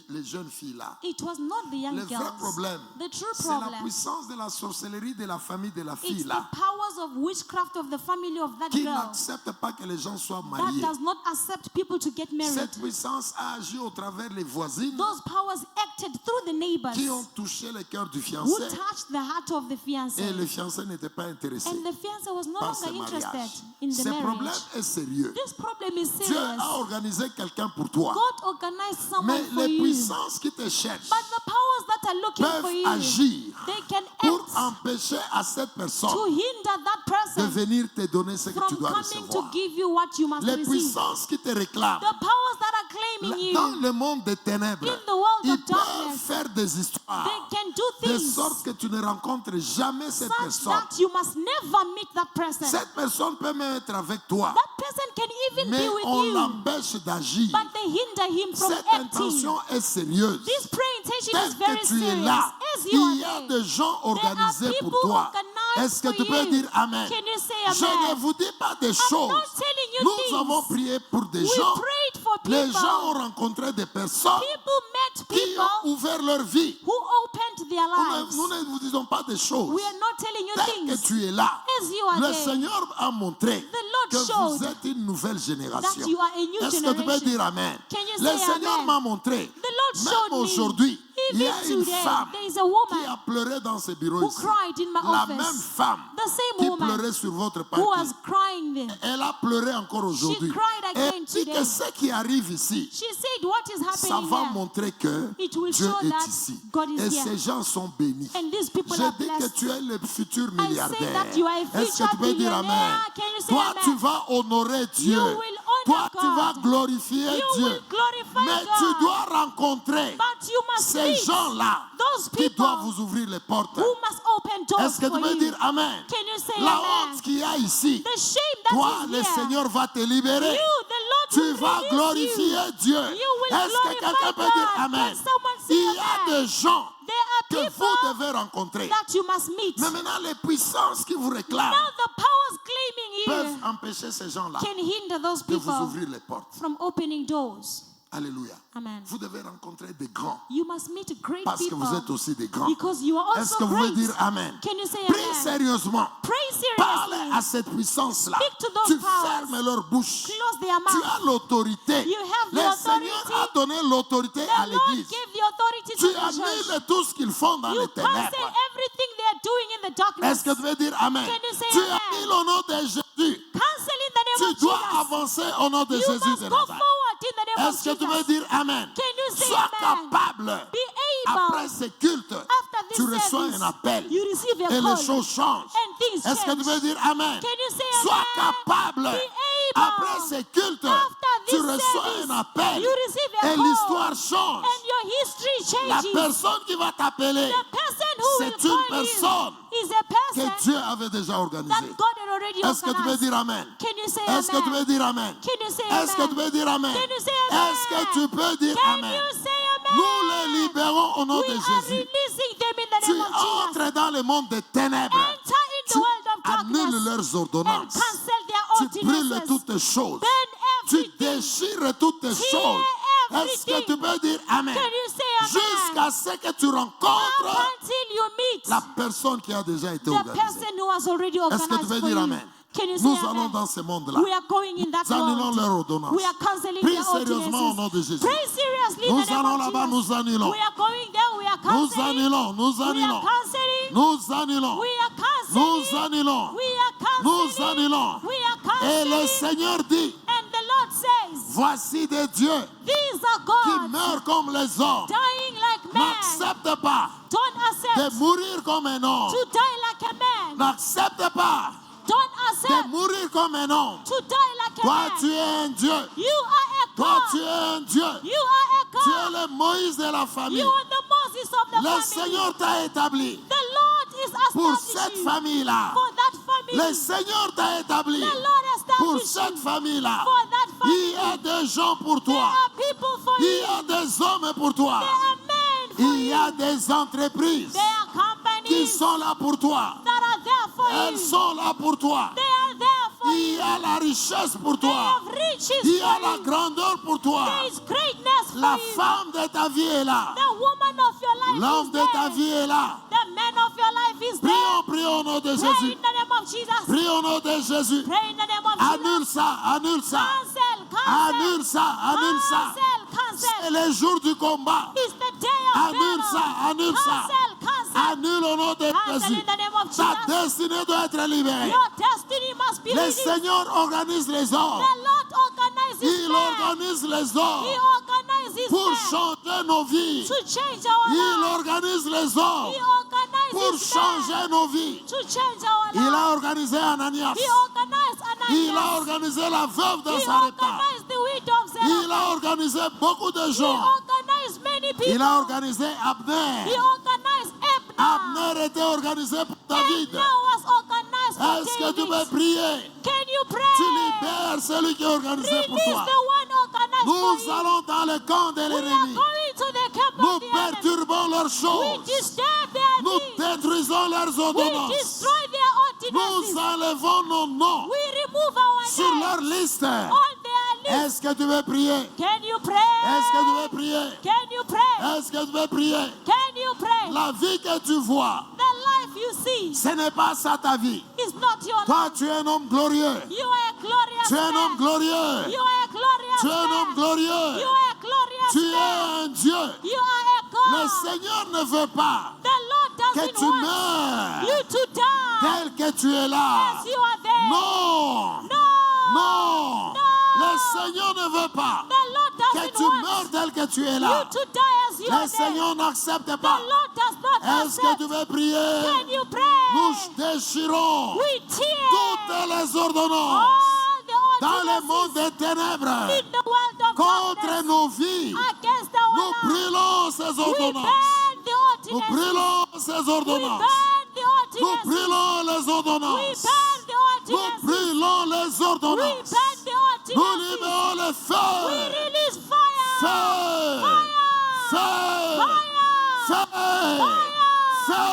les jeunes filles là. It was not the young Le vrai girls. problème, The true c'est la problem, puissance de la sorcellerie de la famille de la it's fille the là, powers of witchcraft of the family of that qui girl n'accepte pas que les gens soient that mariés. does not accept people to get married. Cette puissance a agi au travers les voisines Those powers acted through the neighbors qui ont touché le cœur du who fiancé touched the heart of the fiancé. et le fiancé n'était pas intéressé And the fiancé was no par ce longer interested mariage. in Ce the problème marriage. est sérieux. This problem is Dieu serious. a organisé quelqu'un pour toi. God organized someone Mais for les you. puissances qui te cherchent But the powers that are looking for peuvent you, agir they can pour act empêcher à cette personne to hinder that de person venir te donner ce que tu from dois coming to recevoir. give you what you must Les receive. puissances qui te réclament The powers that are claiming dans you, le monde des ténèbres, in the world ils of peuvent darkness, faire des histoires they can do de things sorte que tu ne rencontres jamais cette such personne. that you must never meet that person. Cette personne peut même être avec toi, That person can even mais be with on you, l'empêche d'agir. but they hinder him from Cette acting. intention est sérieuse. This pre-intention Tel is very que tu es serious. là, As you il y a are there, des gens organisés people pour toi. organized Est-ce que for tu peux you. dire Amen? Can you say Je ne amen? vous dis pas des I'm choses. not telling you Nous things. avons prié pour des We gens. prayed for Les people. gens ont rencontré des personnes People met qui people ont ouvert leur vie. who opened their lives. Nous ne vous disons pas des choses. We are not telling you Tel que things. tu es là, As you are le there, Seigneur a montré the Lord que vous showed êtes une nouvelle génération. that you are a new Est-ce que tu peux generation. dire Amen? Can you Le say Seigneur amen? m'a montré, The Lord showed même me, aujourd'hui, il y a even une today, femme there is a qui woman a pleuré dans ce bureau who ici. cried in my La office. même femme The same qui woman pleurait sur votre who was parking. crying there. Elle a pleuré encore aujourd'hui. cried Et again dit today. que ce qui arrive ici, She said what is ça happening va here. montrer que It will Dieu show est that ici. God is Et here. ces gens sont bénis. And these people Je are dis que blessed. tu es le futur I say milliardaire. that you are a Est-ce que tu future peux dire billionaire. Amen? Can you say Toi, amen? tu vas honorer Dieu. You will honor Toi, tu God. vas glorifier You Dieu. will glorify Mais God. tu dois rencontrer But you must ces meet gens-là those qui people doivent vous ouvrir les portes. who must open doors Est-ce que for tu peux you. dire Amen? Can you say La amen? honte qu'il y a ici, The shame that toi, is le here. Seigneur va te libérer. You, the Lord Tu will vas release glorifier you. Dieu. You will Est-ce que glorify quelqu'un peut God. dire Amen? Can someone say Il y a amen? des gens There are que people vous devez rencontrer. that you must meet. Mais maintenant, les puissances qui vous réclament Now the powers claiming peuvent you empêcher ces gens-là can hinder those de vous people ouvrir les portes. from opening doors. Alléluia. Amen. Vous devez rencontrer des grands. You must meet great Parce que people. vous êtes aussi des grands. Because you are Est-ce also que vous pouvez great. dire Amen? Can you say Prie amen? sérieusement. Pray Parle seriously. à cette puissance-là. Speak to those Tu powers. fermes leur bouche. Close their Tu mouth. as l'autorité. You have the Le authority. Seigneur a donné l'autorité à The Lord l'église. gave the authority Tu to the church. annules tout ce qu'ils font dans You les cancel ténèbres. everything they are doing in the darkness. Est-ce que tu veux dire Amen? Can you say Tu amen? annules au nom de Jésus. Cancel in the Tu name of dois Jesus. avancer au nom de You Jésus must de go Nazareth. forward in the name of Est-ce que tu veux Jesus. dire Amen? Can you say Sois amen? capable. Be able. Après ce culte, After this tu reçois service, un appel. you receive a Et call. les choses changent. And things Est-ce que tu veux change. dire Amen? Can you say Sois amen? capable. Be able. Après ce culte, After tu this reçois service, un appel. you receive a Et call. l'histoire change. And your history La changes. personne qui va t'appeler, The person who will c'est une call personne you is a que person Dieu avait déjà that organisée. God had already Est-ce que tu veux organized. dire Amen? Can you say Est-ce que tu amen? veux dire Amen? Can you say Est-ce que amen? tu veux dire Amen? Can you say amen? Est-ce que tu peux dire Can Amen? you say amen? Nous les libérons au nom We de are Jésus. releasing them in the Tu name of Jesus. entres dans le monde des ténèbres. Enter in the Tu world of annules darkness leurs and ordonnances. cancel Tu their brûles ordinances. toutes tes choses. Burn Tu everything. déchires toutes tes choses. Est-ce que tu peux dire Amen? Can you say amen? Jusqu'à ce que tu Up rencontres until you meet la personne qui a déjà été the organisée. person who has already Est-ce que tu organized veux for dire you. Amen? Can you say Nous amen? allons dans ce monde-là. We are going in that Nous annulons world. leurs ordonnances. We are cancelling Prie their sérieusement au nom ordinances. de Jésus. Pray seriously in Nous the name allons of là-bas, Jesus. nous annulons. We are going there, we are Nous cancelling. annulons, nous We are annulons. cancelling. Nous annulons. We are Nous cancelling. annulons. We are Nous cancelling. annulons. We are Et le cancelling. Seigneur dit, And the Lord says, voici des dieux these are qui gods meurent comme les hommes. dying like men. N'accepte pas Don't de accept mourir comme un homme. to die like a man. N'accepte pas Don't de accept mourir comme un homme. to die like a Toi, man. tu es un Dieu. You are a Toi, tu God. es un Dieu. You are a Tu es God. le Moïse de la famille. You are the Moses of the Le family. Seigneur t'a établi The Lord is pour established cette you famille-là. for that family. Le Seigneur t'a établi The Lord pour established cette you famille-là. for that Il y family. a des gens pour There toi. are people for Il you. y a des hommes pour toi. There are men for Il y a you. des entreprises There are qui companies sont là pour toi. that are there for Elles you. sont là pour toi. They are there for Il you. y a la richesse pour They toi. have riches Il y a for la you. grandeur pour toi. There is greatness La for you. femme de ta vie est là. The woman of your life L'homme is de ta there. vie est là. The man of your life is there. Prions, prions au nom de Pray Jésus. in the name of Jesus. Prions au nom de Jésus. Pray in the name of Annule Jesus. ça, annule ça. Cancel, Annule cancel. ça, annule ça. Cancel, C'est cancel. le jour du combat. It's the day of Annule battle. ça, annule ça. Cancel, cancel. Annule au nom de Cancel Jésus. in the name of Ta Jesus. destinée doit être libérée. Your destiny must be Le released. Seigneur organise les hommes. The Lord organizes Il men. organise les hommes He organizes pour men changer nos vies. to change our Il lives. organise les hommes He pour organizes changer men nos vies. to change our Il lives. a organisé Ananias. He organized Il a Ananias. organisé la veuve de He Sarepta. organized the widow of Il a Zarephath. organisé beaucoup de He gens. organized many people. Il a organisé He Abner. organized Abner. Abner était organisé pour David. Abner was organized for Est-ce que tu peux David. prier? Can you pray? Tu libères celui qui est organisé pour Release toi. the one organized for Nous you. allons dans le camp de We are l'ennemi. going to the camp Nous of the enemy. perturbons leurs We choses. disturb their Nous deeds. détruisons leurs We ordonnances. destroy their Nous ordinances. enlevons nos noms We remove our sur names leur liste. on their list. Est-ce que tu veux prier? Can you pray? Est-ce que tu veux prier? Can you pray? Est-ce que tu veux prier? Can you pray? La vie que tu vois, The life you see ce n'est pas ça ta vie. is not your Toi, life. tu es un homme glorieux. You are a glorious Tu es un homme man. glorieux. You are a glorious Tu es un homme man. glorieux. You are a glorious Tu es man. un Dieu. You are a Le God. Seigneur ne veut pas The Lord que doesn't tu want meurs you to die tel que tu es là. as you are there. Non. No. Non. No. Le Seigneur ne veut pas The Lord que doesn't tu want meurs tel que tu es you là. to die as you are Le there. Seigneur n'accepte The pas. Lord does not Est-ce que accept. tu veux prier? Can you Nous pray? déchirons We tear toutes les ordonnances all the dans le monde ordinances des ténèbres in the world of contre darkness nos vies. against our Nous lives. brûlons ces We ordonnances. burn the Nous ordinances. brûlons ces We ordonnances. burn the Nous ordinances. brûlons les We ordonnances. burn the Nous ordinances. brûlons les We ordonnances. burn the Nous ordinances. libérons le We feu. release fire. Feu. Fire. Feu. Fire. Feu. Feu.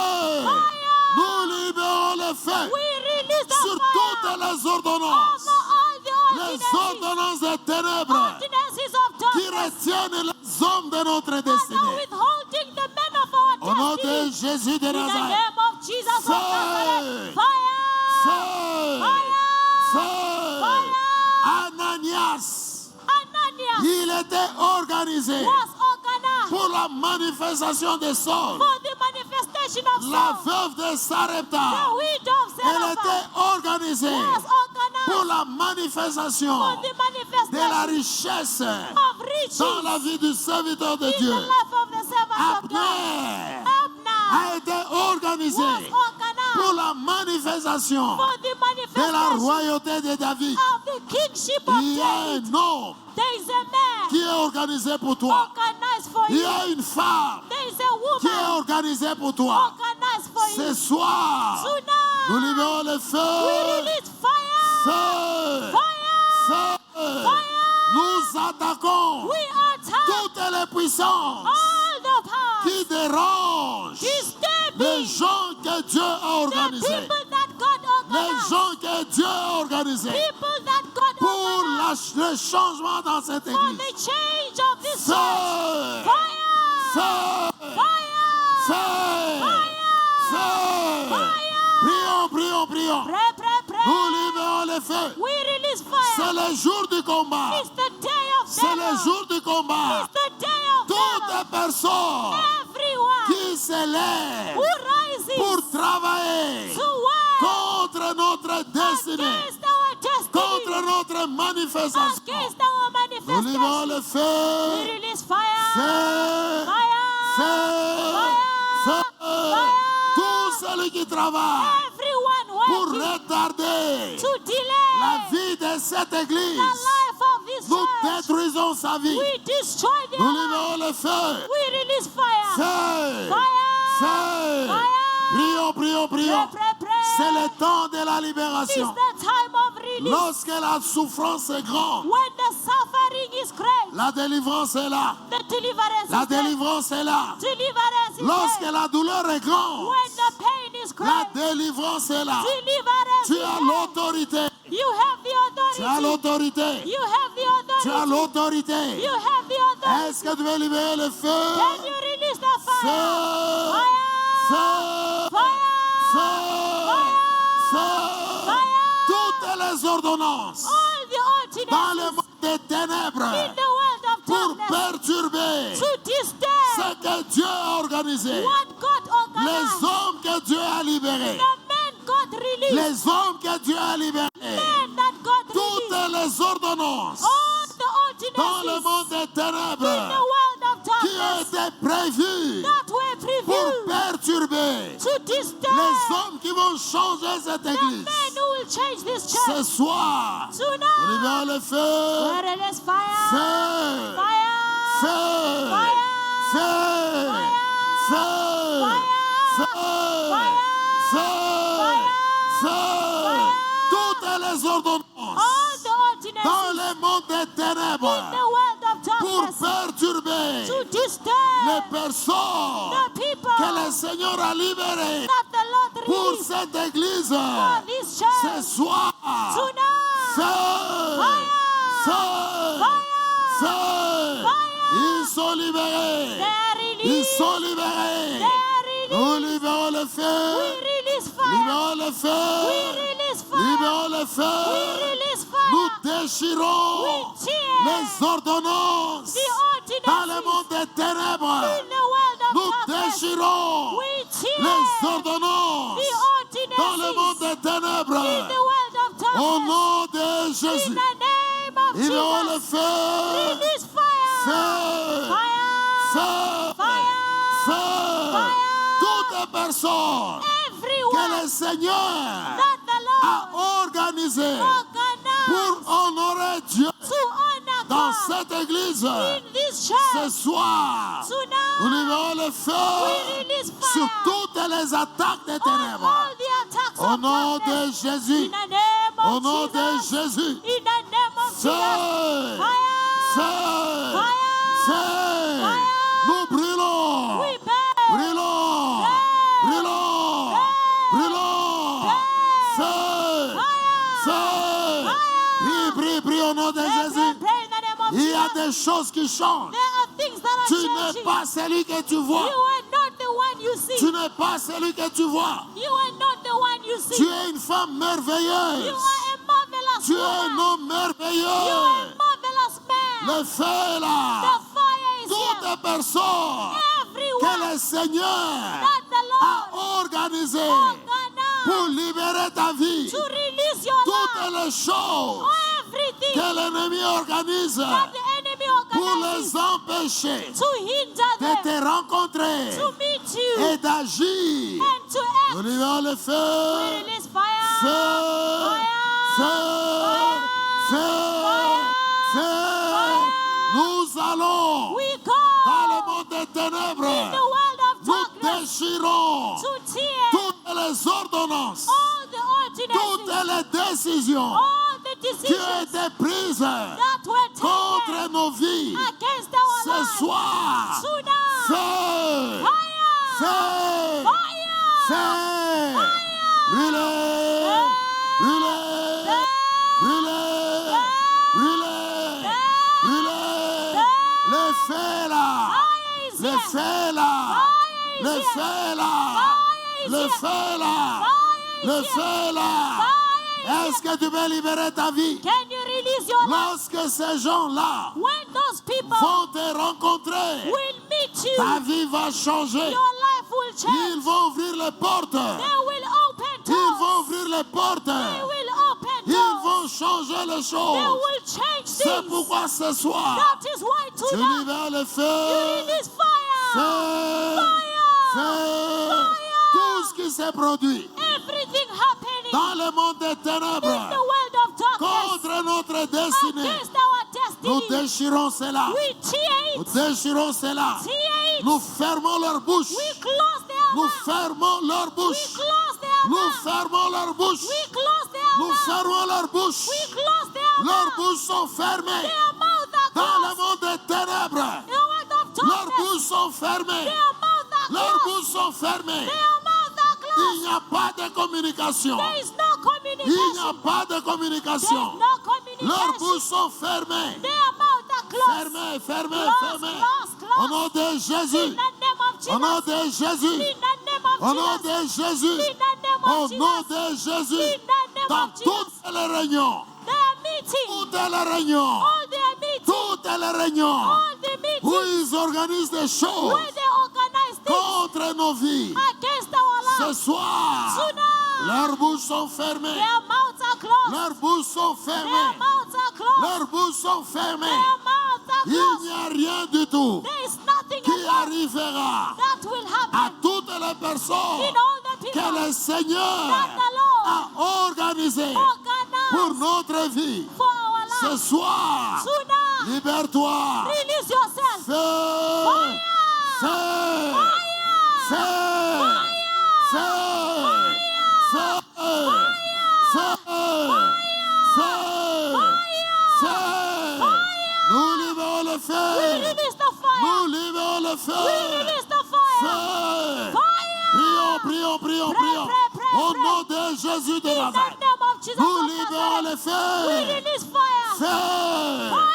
Nous libérons le feu We release the sur fire toutes les ordonnances. over all the Les ordinances. ordonnances des ténèbres Ordinances of qui darkness retiennent les hommes de notre are not destinée. withholding the men of our Au nom de destiny. Jésus de In the Nazareth. name of Jesus of Fire! Nazareth. Fire! Feu! Fire! Feu! Ananias, Ananias il était organisé was organized pour la manifestation de Saul. for the manifestation of La Saul. veuve de The Sarepta, widow of elle Zarephath était organisée was pour organized la for manifestation the de la manifestation richesse of riches dans la vie du serviteur de in the Dieu. life of the servant of God. Abner Abner a été organisé was pour organized la manifestation for the de la manifestation royauté de David. of the kingship of Il y a David. un homme There is a man qui est organisé pour toi. organized for Il y you. a une femme There is a qui est woman organisée pour toi. organized for Ce you. soir, nous Tonight, libérons le we feu. release fire. Feu. Fire. Feu. Nous attaquons We attack toutes les puissances all the power. qui dérangent les Disturbing gens que Dieu a the organisés. people that God Les organized. gens que Dieu a organisés People that God pour organized. le changement dans cette For église. the change of this church. Feu. Fire. Feu. Fire. Feu. Feu. Prions, prions, prions. Pray, pray, pray. Nous libérons le feu. We release C'est fire. le jour du combat. It's the day of C'est le battle. jour du combat. It's the day of Toutes battle. les personnes Everyone qui s'élèvent who rises pour travailler to work contre notre destinée, against our destiny, contre notre manifestation. against our Nous libérons manifestation. le We feu. release fire. Feu. Fire. Feu. Feu. Tout celui qui travaille Everyone pour working retarder to la delay vie de cette the église, life of this nous church. détruisons sa vie. We destroy their Nous life. libérons le feu. We release fire. Feu. Fire. Feu. Fire. Prions, prions, prions. Pray, pray, pray. C'est le temps de la It's libération. the time of release. Lorsque la souffrance est grande, When the suffering is great, la délivrance est là. the deliverance La is great. délivrance est là. Deliverance is Lorsque great. la douleur est grande, When the pain is la great, délivrance est là. deliverance Tu is as great. l'autorité. You have the Tu as authority. l'autorité. You have the Tu as authority. l'autorité. You have the authority. Est-ce que tu veux libérer le feu? Can you release the fire? Feu. Fire. Feu. Fire. Feu. Feu. Fire. Toutes les ordonnances All the dans ordinances le monde des ténèbres in the world of pour darkness perturber to disturb ce que Dieu a organisé. what God Les organized. hommes que Dieu a libérés. The men God released. Les hommes que Dieu a libérés. Men that God Toutes released. les ordonnances All the dans le ordinances monde des in the ténèbres world of qui ont darkness été prévues that were pour previewed perturber to disturb les hommes qui vont changer cette the église. men who will change this Ce church. soir, nous Tonight, libérons le feu. we release fire. Feu. Fire. Feu. Fire. Feu. Feu. Feu. Feu. Feu. Toutes les ordonnances All the dans ordinances le monde des in ténèbres the world of pour darkness perturber to les disturb personnes the people que le Seigneur a libérées that the Lord pour released cette église. for this Ce church. soir, Tonight, feu, feu, feu, ils sont libérés, they are ils released. sont libérés. They are Nous released. libérons le We feu, release fire. libérons le We feu, release fire. libérons le We feu. release fire. Nous déchirons We tear les ordonnances the dans le ordinances monde des ténèbres. in the world of Nous darkness. déchirons We tear les ordonnances the dans le monde ordinances des in the ténèbres. world of darkness. Au nom de In Jésus, the name of libérons le Jesus. feu, Release fire. feu, Fire. feu, Fire. feu. Fire. Toutes les personnes que Everyone le Seigneur that the a Lord organisées organized pour honorer Dieu to honor dans God cette église. in this Ce church. soir, nous Tonight, libérons le we feu release sur fire toutes les attaques des on ténèbres. all the attacks Au of nom de darkness. Jésus, In the name au of nom de Jesus. Jésus, In the name of feu, Jesus. Fire. feu, Fire. feu. Fire. Nous brûlons, We burn. brûlons, brûlons, brûlons. Feu, feu. Prie, prie, prie au nom de Pray, Jésus. pray, pray in the name of Il y a Jesus, des choses qui changent. there are things that are Tu n'es changing. pas celui que tu You vois. are not the one you see. Tu n'es pas celui que tu vois. You are not the one you see. Tu es une femme You merveilleuse. are a marvelous Tu es un woman. homme You are a merveilleux. marvelous man. Le feu est The là. fire is Toutes here. les personnes que Everyone le Seigneur that the a Lord organisées organized pour libérer ta vie. to release your Toutes life. les choses Everything que l'ennemi organise that the enemy pour organizes les empêcher to hinder de them, te rencontrer to meet you, et d'agir. and to Nous act. libérons le We feu. release fire. Feu, feu, feu, feu. Nous allons We dans le go monde des in ténèbres. the world of Nous darkness déchirons to tear toutes les ordonnances, all the toutes ordinances, les décisions all the qui ont decisions été prises that were taken contre nos vies. against our Ce lives. soir, Tonight, feu, fire, feu, fire, feu, brûlez, brûlez, brûlez, brûlez, brûlez. Le feu là, fire is le here. feu là, Fire is le here. feu là, Fire is le here. feu là, Fire le is here. feu là. Fire is Est-ce que tu veux libérer ta vie? Can you release your life? Lorsque ces gens-là When those people vont te rencontrer, will meet you, ta vie va changer. your life will Ils change. vont ouvrir les portes. They will open Ils vont doors. ouvrir les portes. They will open Ils doors. vont changer les They choses. will change C'est things. pourquoi ce soir, That is why tu tonight libères le you feu. release fire. Feu. Feu. Fire. Tout ce qui s'est produit Everything happening dans le monde des in ténèbres the world of darkness contre notre destinée. against our Nous destiny. déchirons cela. We tear Nous it. déchirons cela. Tear it. Nous fermons leur bouche. We close their Nous mouth. fermons leur We bouche. close their Nous mouth. fermons leur bouche. We close their Nous mouth. fermons leur bouche. We close their Leurs mouth. bouches sont fermées. Their mouth are Dans le closed. monde des ténèbres, The world of leurs darkness. bouches sont fermées. Their mouth are Leurs closed. bouches sont fermées. Their mouth are Il closed. n'y a pas de communication. There is no Il n'y communication. a pas de There is communication. no Leurs communication. bouches sont fermées. Their mouth are closed. Fermées, fermées, Close, fermées. close, close. Au nom de In Jésus. the name of Au nom Jesus. de Jésus. In the name of Au nom Jesus. de Jésus. In the name Au of nom Jesus. de Jésus. In the name Dans of Jesus. toutes les réunions. They are meeting. Toutes les réunions. All they are meeting. Toutes les réunions. All the Où meetings ils organisent des choses where they organize things contre nos vies. against our Ce lives. soir, Tonight, leurs bouches sont fermées. their mouths are closed. Leurs bouches sont Their fermées. mouths are closed. Leurs bouches sont fermées. Their mouths are Il closed. n'y a rien du tout There is nothing qui at all arrivera that will à happen toutes les personnes in all the people que le Seigneur that the Lord a organisées pour organized notre vie. for our Ce lives. soir, Tonight, libère-toi. release yourself. Feu, Fire! feu, Fire! feu, feu, feu, feu, feu, feu. Nous libérons le We feu. release the fire. Nous libérons le We feu. release the fire. Feu. Fire! Prions, prions, prions, Pray, prions. pray, pray, Au pray. nom de Jésus de In the Nazareth. name of Jesus Nous of libérons Nazareth, le we feu. release fire. Feu. Fire!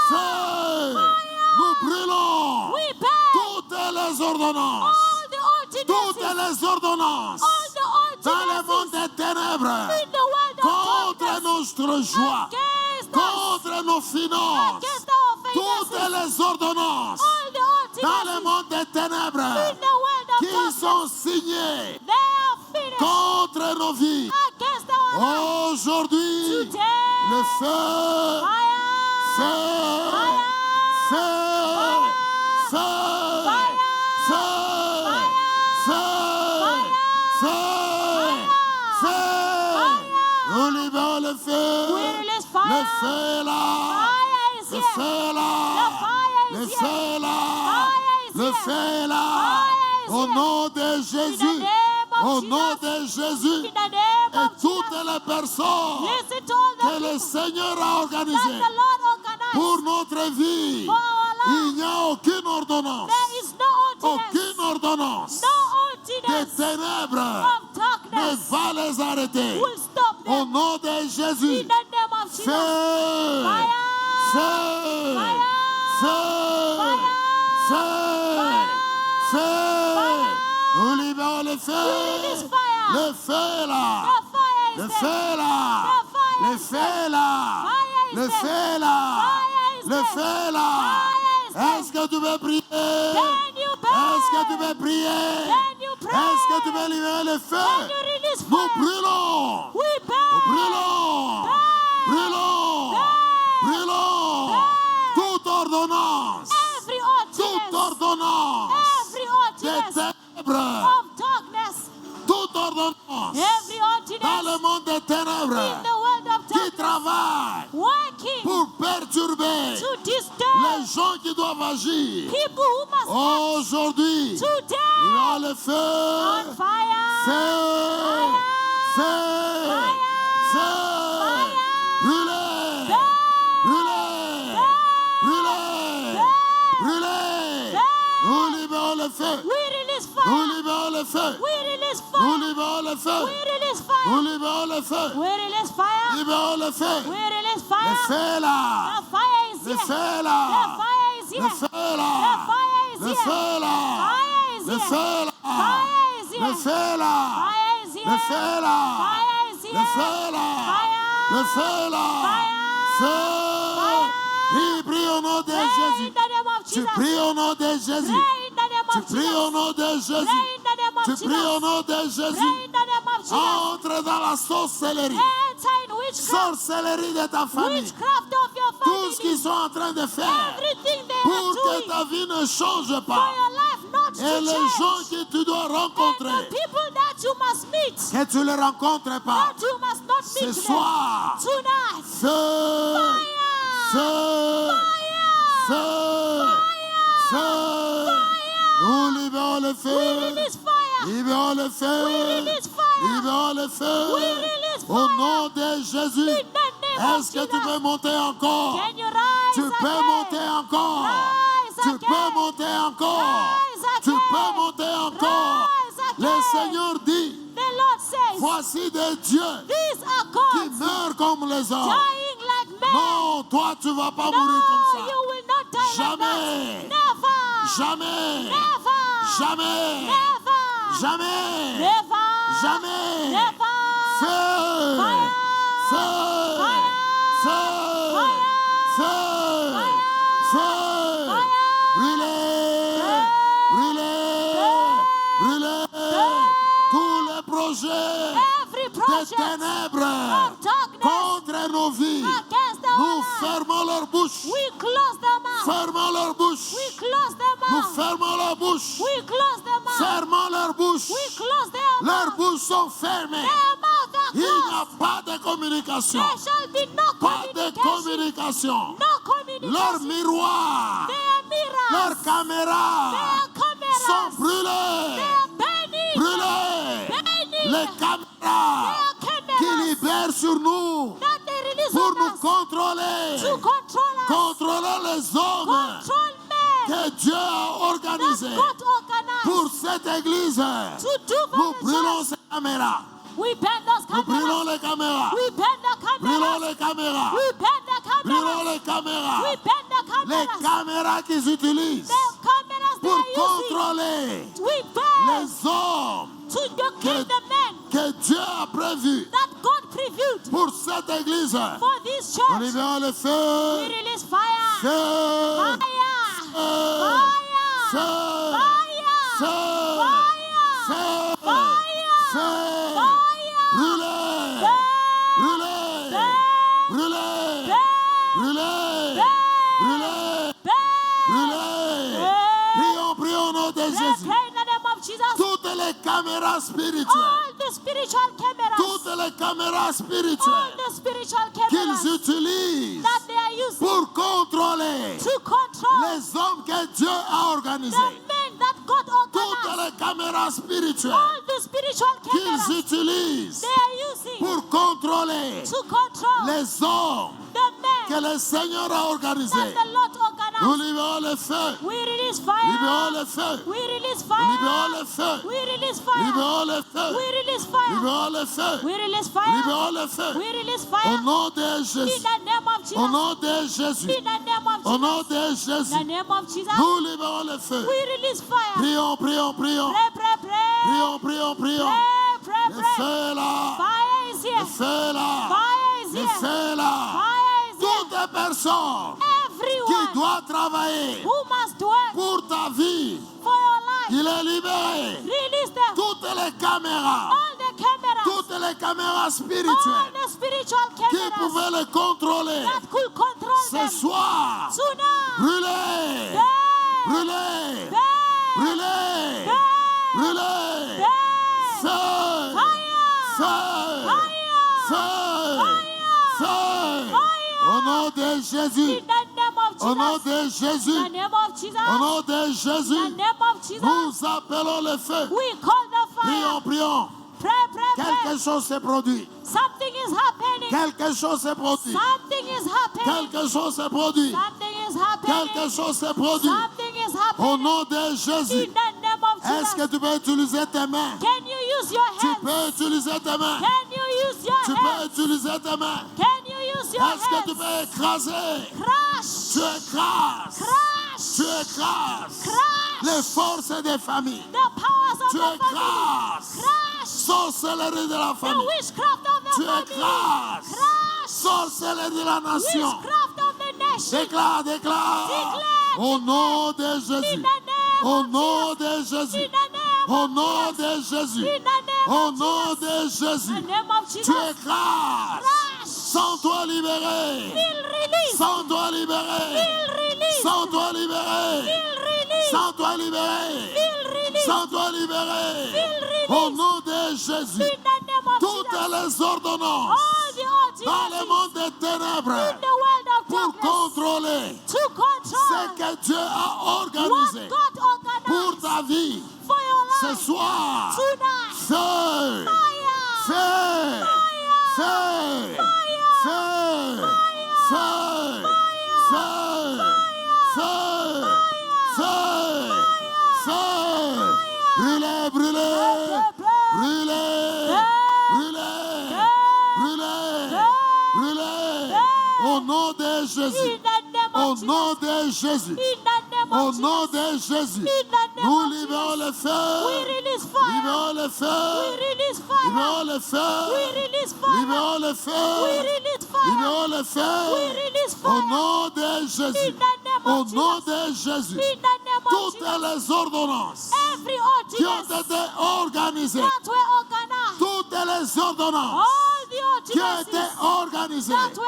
Feu. Fire! Nous brûlons We burn toutes les ordonnances. all the Toutes ordinances, les ordonnances all the dans le monde ordinances des ténèbres in the world of contre darkness notre joie, against us, contre nos finances. against our Toutes finances, les ordonnances all the dans le ordinances monde des in ténèbres the world of qui darkness. sont signées They are finished contre nos vies. against our lives. Aujourd'hui, Today, le feu, fire, feu, fire, feu, feu, feu, feu, feu. Nous libérons le feu. we release Le fire. feu est là. Fire is Le here. feu est The là. fire Le is feu here. est là. Fire is Le here. feu est là. Fire is Au here. nom de In the Jésus. name of Au Jesus. nom de Jésus. In the name Et of toutes Jesus. les personnes Listen to all the que le people Seigneur a that organisées the Lord organized pour notre vie, for our lives. il n'y a aucune ordonnance. There is no ordinance, Aucune ordonnance no des ordinance ténèbres of ne darkness va les arrêter. will stop Au them. nom de In Jésus, the name of Jesus. feu, Fire! feu, Fire! Nous libérons le feu. Le feu là. Le feu là. Le feu là. Le feu là. Le feu là. Est-ce que tu veux prier? Est-ce que tu veux prier? Est-ce que tu veux libérer le feu? Nous brûlons. Nous brûlons. Brûlons. Brûlons. Toute ordonnance. Toute ordonnance. Des ténèbres. Toute ordonnance. Dans le monde des ténèbres. Qui travaille pour perturber les gens qui doivent agir. Aujourd'hui, il y a le feu. Feu. Feu. Feu. Brûlez. Brûlez. Brûlez. Brûlez. Nous libérons le feu. Nous libérons le feu. Nous libérons le feu. Nous libérons le feu. Libérons le feu. Le feu là. Le feu là. Le feu là. Le feu là. Le feu là. Le feu là. Le feu là. Le feu là. Le feu là. Feu. Prie au nom de Jésus. Tu pries au nom de Jésus. Tu pries au nom de Jésus. Tu pries au nom de Jésus. Entre dans la sorcellerie. Sorcellerie de ta famille. Tout ce qu'ils sont en train de faire pour que ta vie ne change pas. Et les gens que tu dois rencontrer, que tu ne les rencontres pas. Ce soir, feu, feu, feu, feu. Nous libérons le feu. Libérons le feu. Libérons le feu. Au nom de Jésus. Est-ce que tu peux monter encore? Tu peux monter encore. Tu peux monter encore. Tu peux monter encore. Le Seigneur dit, voici des dieux qui meurent comme les hommes. Non, toi tu ne vas pas mourir comme ça. Jamais. Jamais. Jamais. Jamais. Jamais. Feu. Feu. Feu. Feu. Feu. Brûlez. Brûlez. Brûlez. Tous les projets des ténèbres contre nos vies. Nous fermons leur bouche. Fermons leur bouche. Nous fermons leur bouche. Fermons leur bouche. Leurs bouches sont fermées. Il n'y a pas de communication. Pas de communication. Leurs miroirs, leurs caméras sont brûlées. Brûlées. Les caméras qui libèrent sur nous pour nous contrôler. Contrôler les hommes que Dieu a organisés pour cette église. Nous brûlons ces caméras. Nous brûlons les caméras. Brûlons les caméras. Brûlons les caméras. Les caméras qu'ils utilisent pour contrôler les hommes que Dieu a prévus pour cette église. Nous libérons le feu. Feu. Feu. Feu. Feu. Feu. Brûlez. Brûlez. Brûlez. Brûlez. Brûlez. Brûlez. Prions, prions au nom de Jésus. Toutes les caméras spirituelles. Toutes les caméras spirituelles qu'ils utilisent pour contrôler les hommes que Dieu a organisés. Toutes les caméras spirituelles qu'ils utilisent pour contrôler les hommes que le Seignor a organisés. Nous libérons le feu. Libérons le feu. Libérons le feu. Libérons le feu. Libérons le feu. Libérons le feu. Au nom de Jésus. Au nom de Jésus. Au nom de Jésus. In the name of Jesus. Nous libérons le feu. We release fire. Prions, prions, prions. Prions, prions, prions. Le feu là. Fire is Le here. feu là. Fire is Le here. feu là. Fire is here. Toute personne qui Everyone doit travailler who must work pour ta vie, for your life, il est libéré. release them. Toutes les caméras, All the cameras, toutes les caméras all spirituelles the spiritual qui cameras pouvaient le contrôler that could control ce them. soir, Tonight, brûlez, burn, brûlez, burn, brûlez, burn, brûlez, burn. feu, Fire, feu, fire, feu, feu, au nom de Jésus, in the name of au nom Jesus. de In Jésus, the name of Jesus. au nom de In the Jésus, name of Jesus. nous appelons le feu. We call the Prions, fire. prions. Pray, pray, pray. Quelque chose s'est produit. Something is happening. Quelque chose s'est produit. Something is happening. Quelque chose s'est produit. Something is happening. Quelque chose s'est produit. Something is Au happening. nom de In Jésus. the name of Est-ce que Jesus. tu peux utiliser tes mains? Can you use your Tu hands? peux utiliser tes mains. Can you use your Tu hands? peux utiliser tes mains. Can you use your Est-ce que tu hands? peux écraser? Crush. Tu écrases. Crush. Tu écrases Crush. les forces des familles. The powers of Tu the family. écrases Crush. sorcellerie de la The famille. witchcraft of the Tu family. écrases Crush. sorcellerie de la nation. Witchcraft of the nation. Déclare, déclare. Declare. Au nom de In Jésus. the name Au of nom de Jesus. Jésus. In the name Au of nom Jesus. de Jésus. In the name Au of nom Jesus. de In Jésus. the name of Tu Jesus. écrases. Crush. Sans toi libéré. Feel release. Sans toi libéré. Feel release. Sans toi libéré. Feel release. Sans toi libéré. Feel release. Sans toi libéré. Feel release. Au nom de Jésus. In the name of Toutes Jesus. les ordonnances All the dans le ordinances monde des in ténèbres the world of pour darkness contrôler to ce control que Dieu a what organisé God pour organized ta vie for your ce life soir. tonight. Feu, Fire. feu, feu, feu, feu, feu, feu, feu, feu. Brûlez, brûlez, brûlez, brûlez, brûlez, brûlez. Au nom de Jésus. In the name Au of Jesus. nom de Jésus. In the name Au of nom Jesus. de Jésus. In the name Nous of libérons Jesus. le feu. We release fire. Libérons le We feu. release fire. Libérons le feu. We release fire. Libérons le We feu. release fire. Libérons le We feu. release Au fire. nom de In Jésus. the name Au of nom Jesus. de Jésus. In the name of Toutes Jesus. les ordonnances Every qui ont ordinance été organisées. that were organized. Toutes les ordonnances All the qui ont été ordinances organisées that were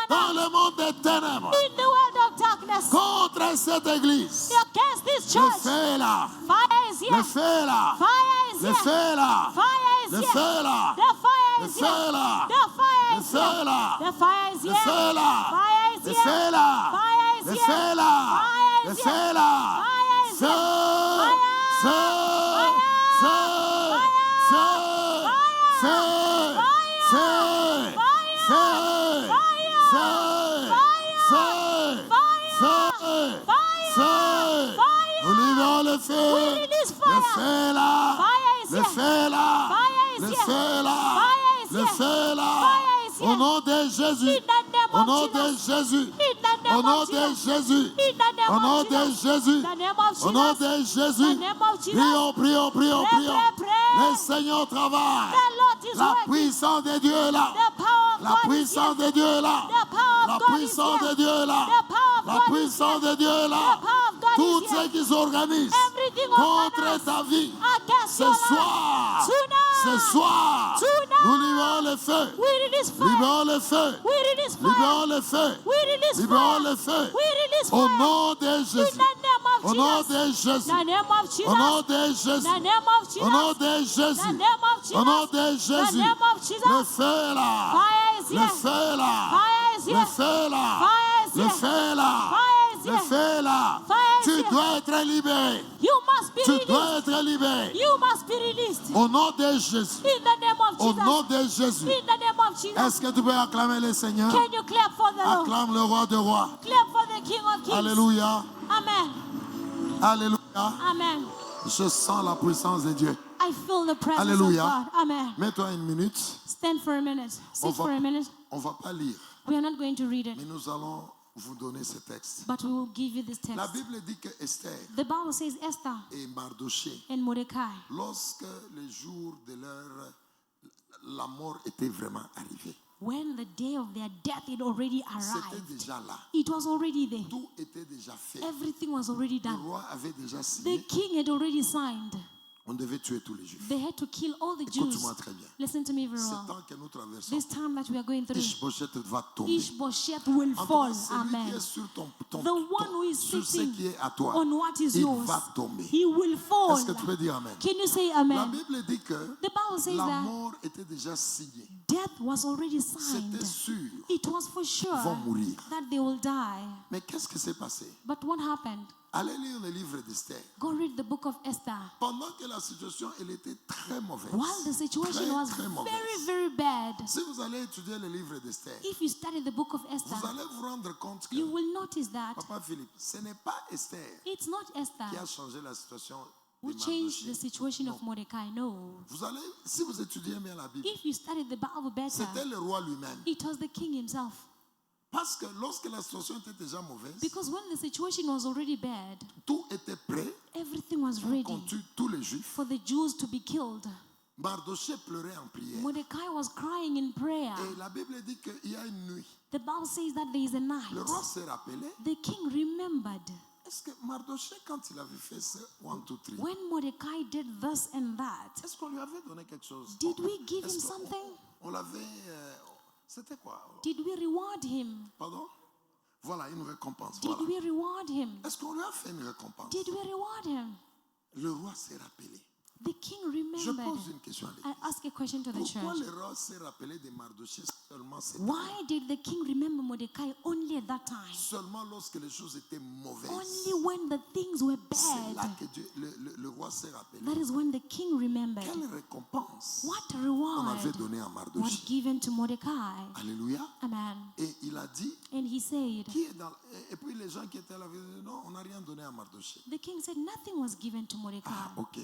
dans organized le monde des ténèbres in the world of darkness contre cette église. against this Le church. feu est là. Fire is Le here. feu est là. Fire is Le here. feu est là. Fire is Le here. feu est là. The fire Le is feu est here. là. The fire Le is feu est here. là. The fire is Le here. feu est là. Fire is Le here. feu est là. Fire is Le here. feu est là. Fire Le is feu here. est là. Fire is Feu. here. Feu. Feu. Feu. Feu. Feu. Feu. Feu. Feu. Feu. Feu. Nous libérons le feu. We release fire. Le feu est là. Fire is Le here. feu est là. Fire is Le here. feu est là. Fire is Le here. feu est là. Fire is Au here. nom de Jésus. In the name Au of nom de Jesus. Jésus. In the Au name nom of de Jesus. Jésus. In the name Au nom of de Jesus. Jésus. The name of Au nom Jesus. de The Jésus. name of Jesus. Prions, prions, prions, Pray, prions. pray, pray. Le Seigneur travaille. The Lord is La working. puissance de Dieu est là. The power of La God is puissance here. de Dieu est là. The power La of God is puissance de here. Dieu est là. The power of La God is puissance here. de Dieu est The là. power of God Tout is ce here. qui s'organise Everything contre organized ta vie. against Ce your life. soir, Tonight. ce soir, Tonight. nous libérons le feu. We release fire. Libérons le feu. We release fire. Libérons le feu. We release Libérons fire. le feu. We release Au fire. nom de In Jésus. the name of Au nom Jesus. de Jésus. The name of Jesus. Au nom de Jésus. The name of Jesus. Au nom de The Jésus. name of Jesus. Au nom de The Jésus. name of Jesus. Le feu est là. Fire is Le here. feu est là. Fire is Le here. feu est là. Fire is Le here. feu est là. Fire is Le here. feu est là. Fire is Tu here. dois être libéré. You must be Tu released. dois être libéré. You must be released. Au nom de Jésus. In the name of Au Jesus. nom de Jésus. In the name of Jesus. Est-ce que tu peux acclamer le Seigneur? Can you clap for the Lord? Acclame le roi de rois. Clap for the King of Kings. Alléluia. Amen. Alléluia. Amen. Je sens la puissance de Dieu. I feel the presence Alléluia. of God. Amen. Mets-toi une minute. Stand for a minute. On Sit for a minute. va pas lire, We are not going to read it. mais nous allons vous donner ce texte. but we will give you this La text. Bible dit que Esther The Bible says Esther et Mardoché, and Mordecai, lorsque le jour de la mort était vraiment arrivé, when the day of their death had already c'était arrived, déjà là. it was already there. Tout était déjà fait. Everything was already Le done. roi avait déjà The signé. king had already signed. On devait tuer tous les Juifs. They had to kill all the Jews. Écoute-moi très bien. Listen to me very Ce well. temps que nous traversons, This time that we are going through, Ishbosheth va tomber. Ishbosheth will En tout fall. cas, celui qui Amen. est sur The one who is sur ce sitting qui est à toi, on what is il yours, va tomber. he will fall. Est-ce que tu peux dire Amen? Can you say La amen? Bible dit que The Bible says la that mort était déjà signée. death was already signed. C'était sûr. It was for sure Vont mourir. that they will die. Mais qu'est-ce qui s'est passé? But what happened? Allez lire le livre d'Esther. Go read the book of Esther. Pendant que la situation elle était très mauvaise. While the situation Très, was très mauvaise. very, very bad, Si vous allez étudier le livre d'Esther, if you study the book of Esther, vous allez vous rendre compte que, you will notice that Papa Philippe, ce n'est pas Esther it's not Esther qui a changé la situation de who changed the Mardochée. situation of Mordecai. No. Vous allez, si vous étudiez bien la Bible, If you study the Bible better, c'était le roi lui-même. it was the king himself. Parce que lorsque la situation était déjà mauvaise, Because when the situation was already bad, tout était prêt everything was pour ready qu'on tue tous les Juifs. for the Jews to be killed. Mardochée pleurait en prière. Mordecai was crying in prayer. Et la Bible dit qu'il y a une nuit. The Bible says that there is a Le night. roi s'est rappelé. The king remembered Est-ce que Mardochée, quand il avait fait ce 1, 2, 3, when Mordecai did this and that. est-ce qu'on lui avait donné quelque chose? Did we give him Est-ce qu'on- something? On l'avait... c'était quoi? Did we reward him? Pardon? Voilà, une récompense. Did Voilà. we reward him? Est-ce qu'on lui a fait une récompense? Did we reward him? Le roi s'est rappelé. The king Je remembered. pose une question à I l'église. ask a question to the Pourquoi church. le roi s'est rappelé de Mardochée seulement cette Why did the king remember Mordecai only at that time? Seulement lorsque les choses étaient mauvaises. Only when the things were C'est là bad. que le roi s'est rappelé. That is when the king remembered. Quelle récompense What on reward avait donné à was Mardochée. given to Mordecai? Alléluia. Amen. Et il a dit, And he said, qui est dans... Et puis les gens qui étaient là, ils disaient, non, on n'a rien donné à Mardochée. the king said nothing was given to Mordecai. Ah, ok.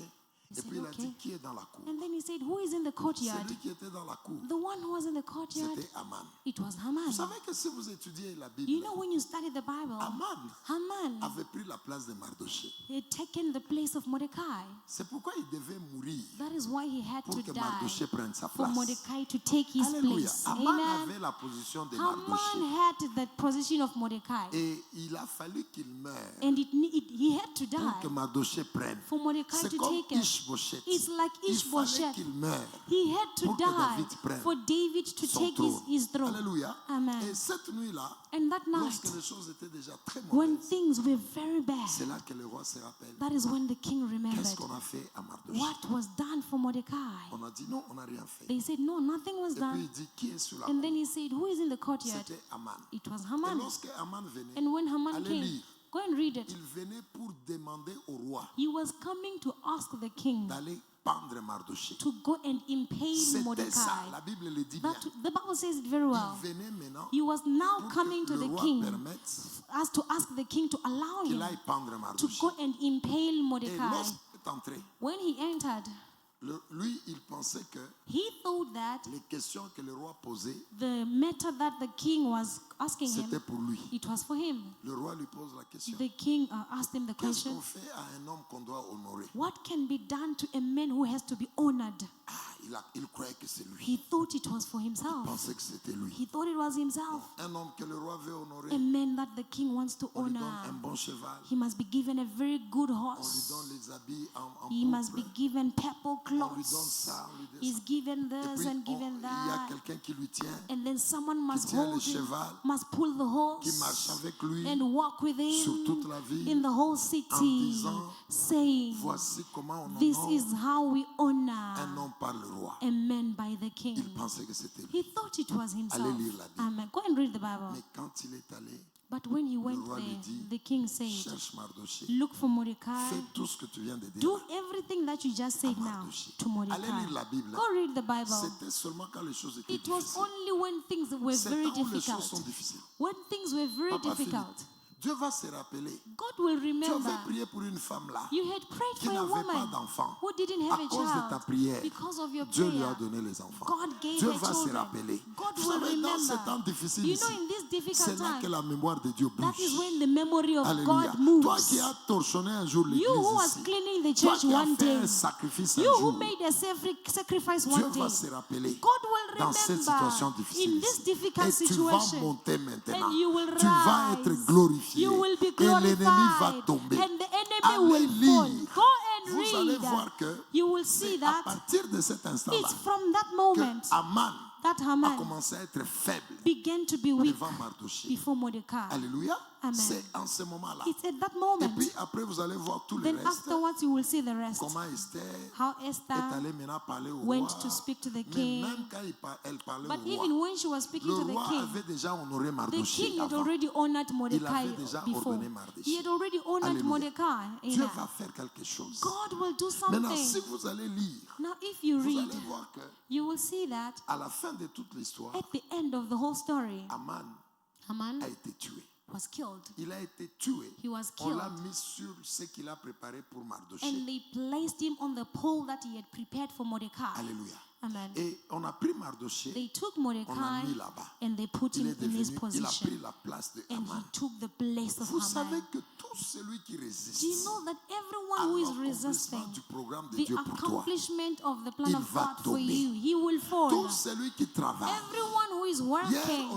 Et said, puis il a okay. dit, qui est dans la cour? And then he said, who is in the courtyard? Celui qui était dans la cour, The one who was in the courtyard, c'était Aman. it was Vous Haman. savez que si vous étudiez la Bible, You know, when you study the Bible, Aman Haman avait pris la place de Mardochée. had taken the place of Mordecai. C'est pourquoi il devait mourir That is why he had pour to que die, Mardochée prenne sa for place. Mordecai to take his Alléluia. place. Aman Amen. avait la position de Haman Mardochée. had the position of Mordecai. Et il a fallu qu'il meure And he had to pour que die Mardochée prenne. for Mordecai C'est to comme take him. Ishbosheth. It's like Il fallait Ishbosheth. qu'il meure He had to pour que die David prenne for David to son take trône. his throne. Alléluia. Amen. Et cette nuit-là, And that lorsque night, les choses étaient déjà très when mauvaises, things were very bad, c'est là que le roi se rappelle. that is when the king Qu'est-ce remembered qu'on a fait à Mardochée? what was done for Mordecai. On a dit non, on n'a rien fait. They said, no, nothing was Et puis done. il dit qui est sur la And cour? then he said, who is in the courtyard? C'était Aman. It was Et Haman. lorsque Aman venait, And when Haman allez came, lire, go and read it. il venait pour demander au roi He was coming to ask the king d'aller pendre Mardochée. to go and impale C'était ça, Mordecai. la Bible le dit bien. That, the Bible says it very well. Il venait maintenant He was now pour coming que to le the roi king permette as to ask the king to allow qu'il him aille pendre to Mardochée. go and impale Et Mordecai. lorsqu'il est entré, When he entered, lui, il pensait que he thought that les questions que le roi posait, the matter that the king was asking c'était him, pour lui. it was for him. Le roi lui pose la question. The king asked him the Qu'est-ce question, qu'on fait à un homme qu'on doit honorer? what can be done to a man who has to be honored? Ah, il croyait que c'est lui. He thought it was for Il himself. pensait que c'était lui. He thought it was himself. Un homme que le roi veut honorer, A man that the king wants to on lui donne honor. un bon cheval, He must be given a very good on lui horse. donne les habits en He must be pourpre, given purple on lui donne clothes. ça, on lui donne He's ça. given Et this puis, and given il y a that. quelqu'un qui lui tient, And then someone must tient le hold him, cheval, must pull the qui marche horse avec lui and walk with sur him toute la ville, in the whole en city, disant, saying, voici comment on this honore is how we un honor homme par le roi. a man by the king. Il pensait que c'était lui. He thought it was himself. Allez lire la Bible. Amen. Go and read the Bible. Mais quand il est allé, But when he went roi lui there, dit, the king said, cherche Mardochée, look for Mordecai. fais tout ce que tu viens de dire. Do everything that you just said now Mardochée. to Mordecai. Allez lire la Bible. Go read the Bible. C'était seulement quand les choses étaient It was difficiles. only when things were C'est very quand les choses sont difficult. difficiles. When things were very Papa difficult. Philippe, Dieu va se rappeler. God will Tu remember. avais prié pour une femme là You had prayed qui for a n'avait pas woman d'enfant. who didn't À have a cause de ta child. prière, Because of your Dieu lui a prayer, donné les enfants. God gave Dieu her va se children. rappeler. God Vous will savez, dans ces remember. temps difficiles You ici, know, in this c'est difficult là que time, la mémoire de Dieu that is bouge. when the memory of Alléluia. God Toi moves. qui as torchonné un jour l'église You who was ici, cleaning the toi church qui as one fait day, un sacrifice un you who jour, made a sacrifice Dieu one day, va se rappeler God will dans cette situation remember difficile in this ici. difficult Et tu vas situation. monter maintenant. And you will Tu vas être rise. glorifié. You will be Et l'ennemi va glorified. tomber. And the enemy Allez will fall. lire. Go and Vous allez read. voir que You will see c'est à that partir de cet instant-là it's from that que moment Aman that a Haman commencé à être faible began to be weak devant Mardochée. before Mordecai. Alléluia. Amen. C'est en ce moment-là. It's at that Et moment. puis après, vous allez voir tout le Then reste. afterwards you will see the rest. Comment Esther How est Esther allée maintenant parler au went roi. to speak to the Mais king. même quand elle parlait But au even roi, when she was speaking le to the roi king, avait déjà honoré the Mardochée king had avant. already honored Mordecai avait déjà before. ordonné Mardochée. He had already honored Alléluia. Mordecai. Dieu Amen. va faire quelque chose. God will do Maintenant, si something. vous allez lire, Now if you vous read, allez voir que you will see that à la fin de toute l'histoire, at the end of the whole story, Aman Haman a été tué. was killed. Il a été tué. He was On l'a killed. mis sur ce qu'il a préparé pour Mardochée. And they placed him on the pole that he had prepared for Mordecai. Alléluia. Amen. Et on a pris Mardochée, They took on l'a Mordecai mis là-bas. and they put Il him est in his devenu, il a pris position. la place de And he Aman. took the place of Vous savez Haman. que tout celui qui résiste Do you know that à everyone who is l'accomplissement resisting du programme de the Dieu pour toi, accomplishment of the plan il of va God for tomber. you, he will fall. tout celui qui travaille. Everyone who is Hier, on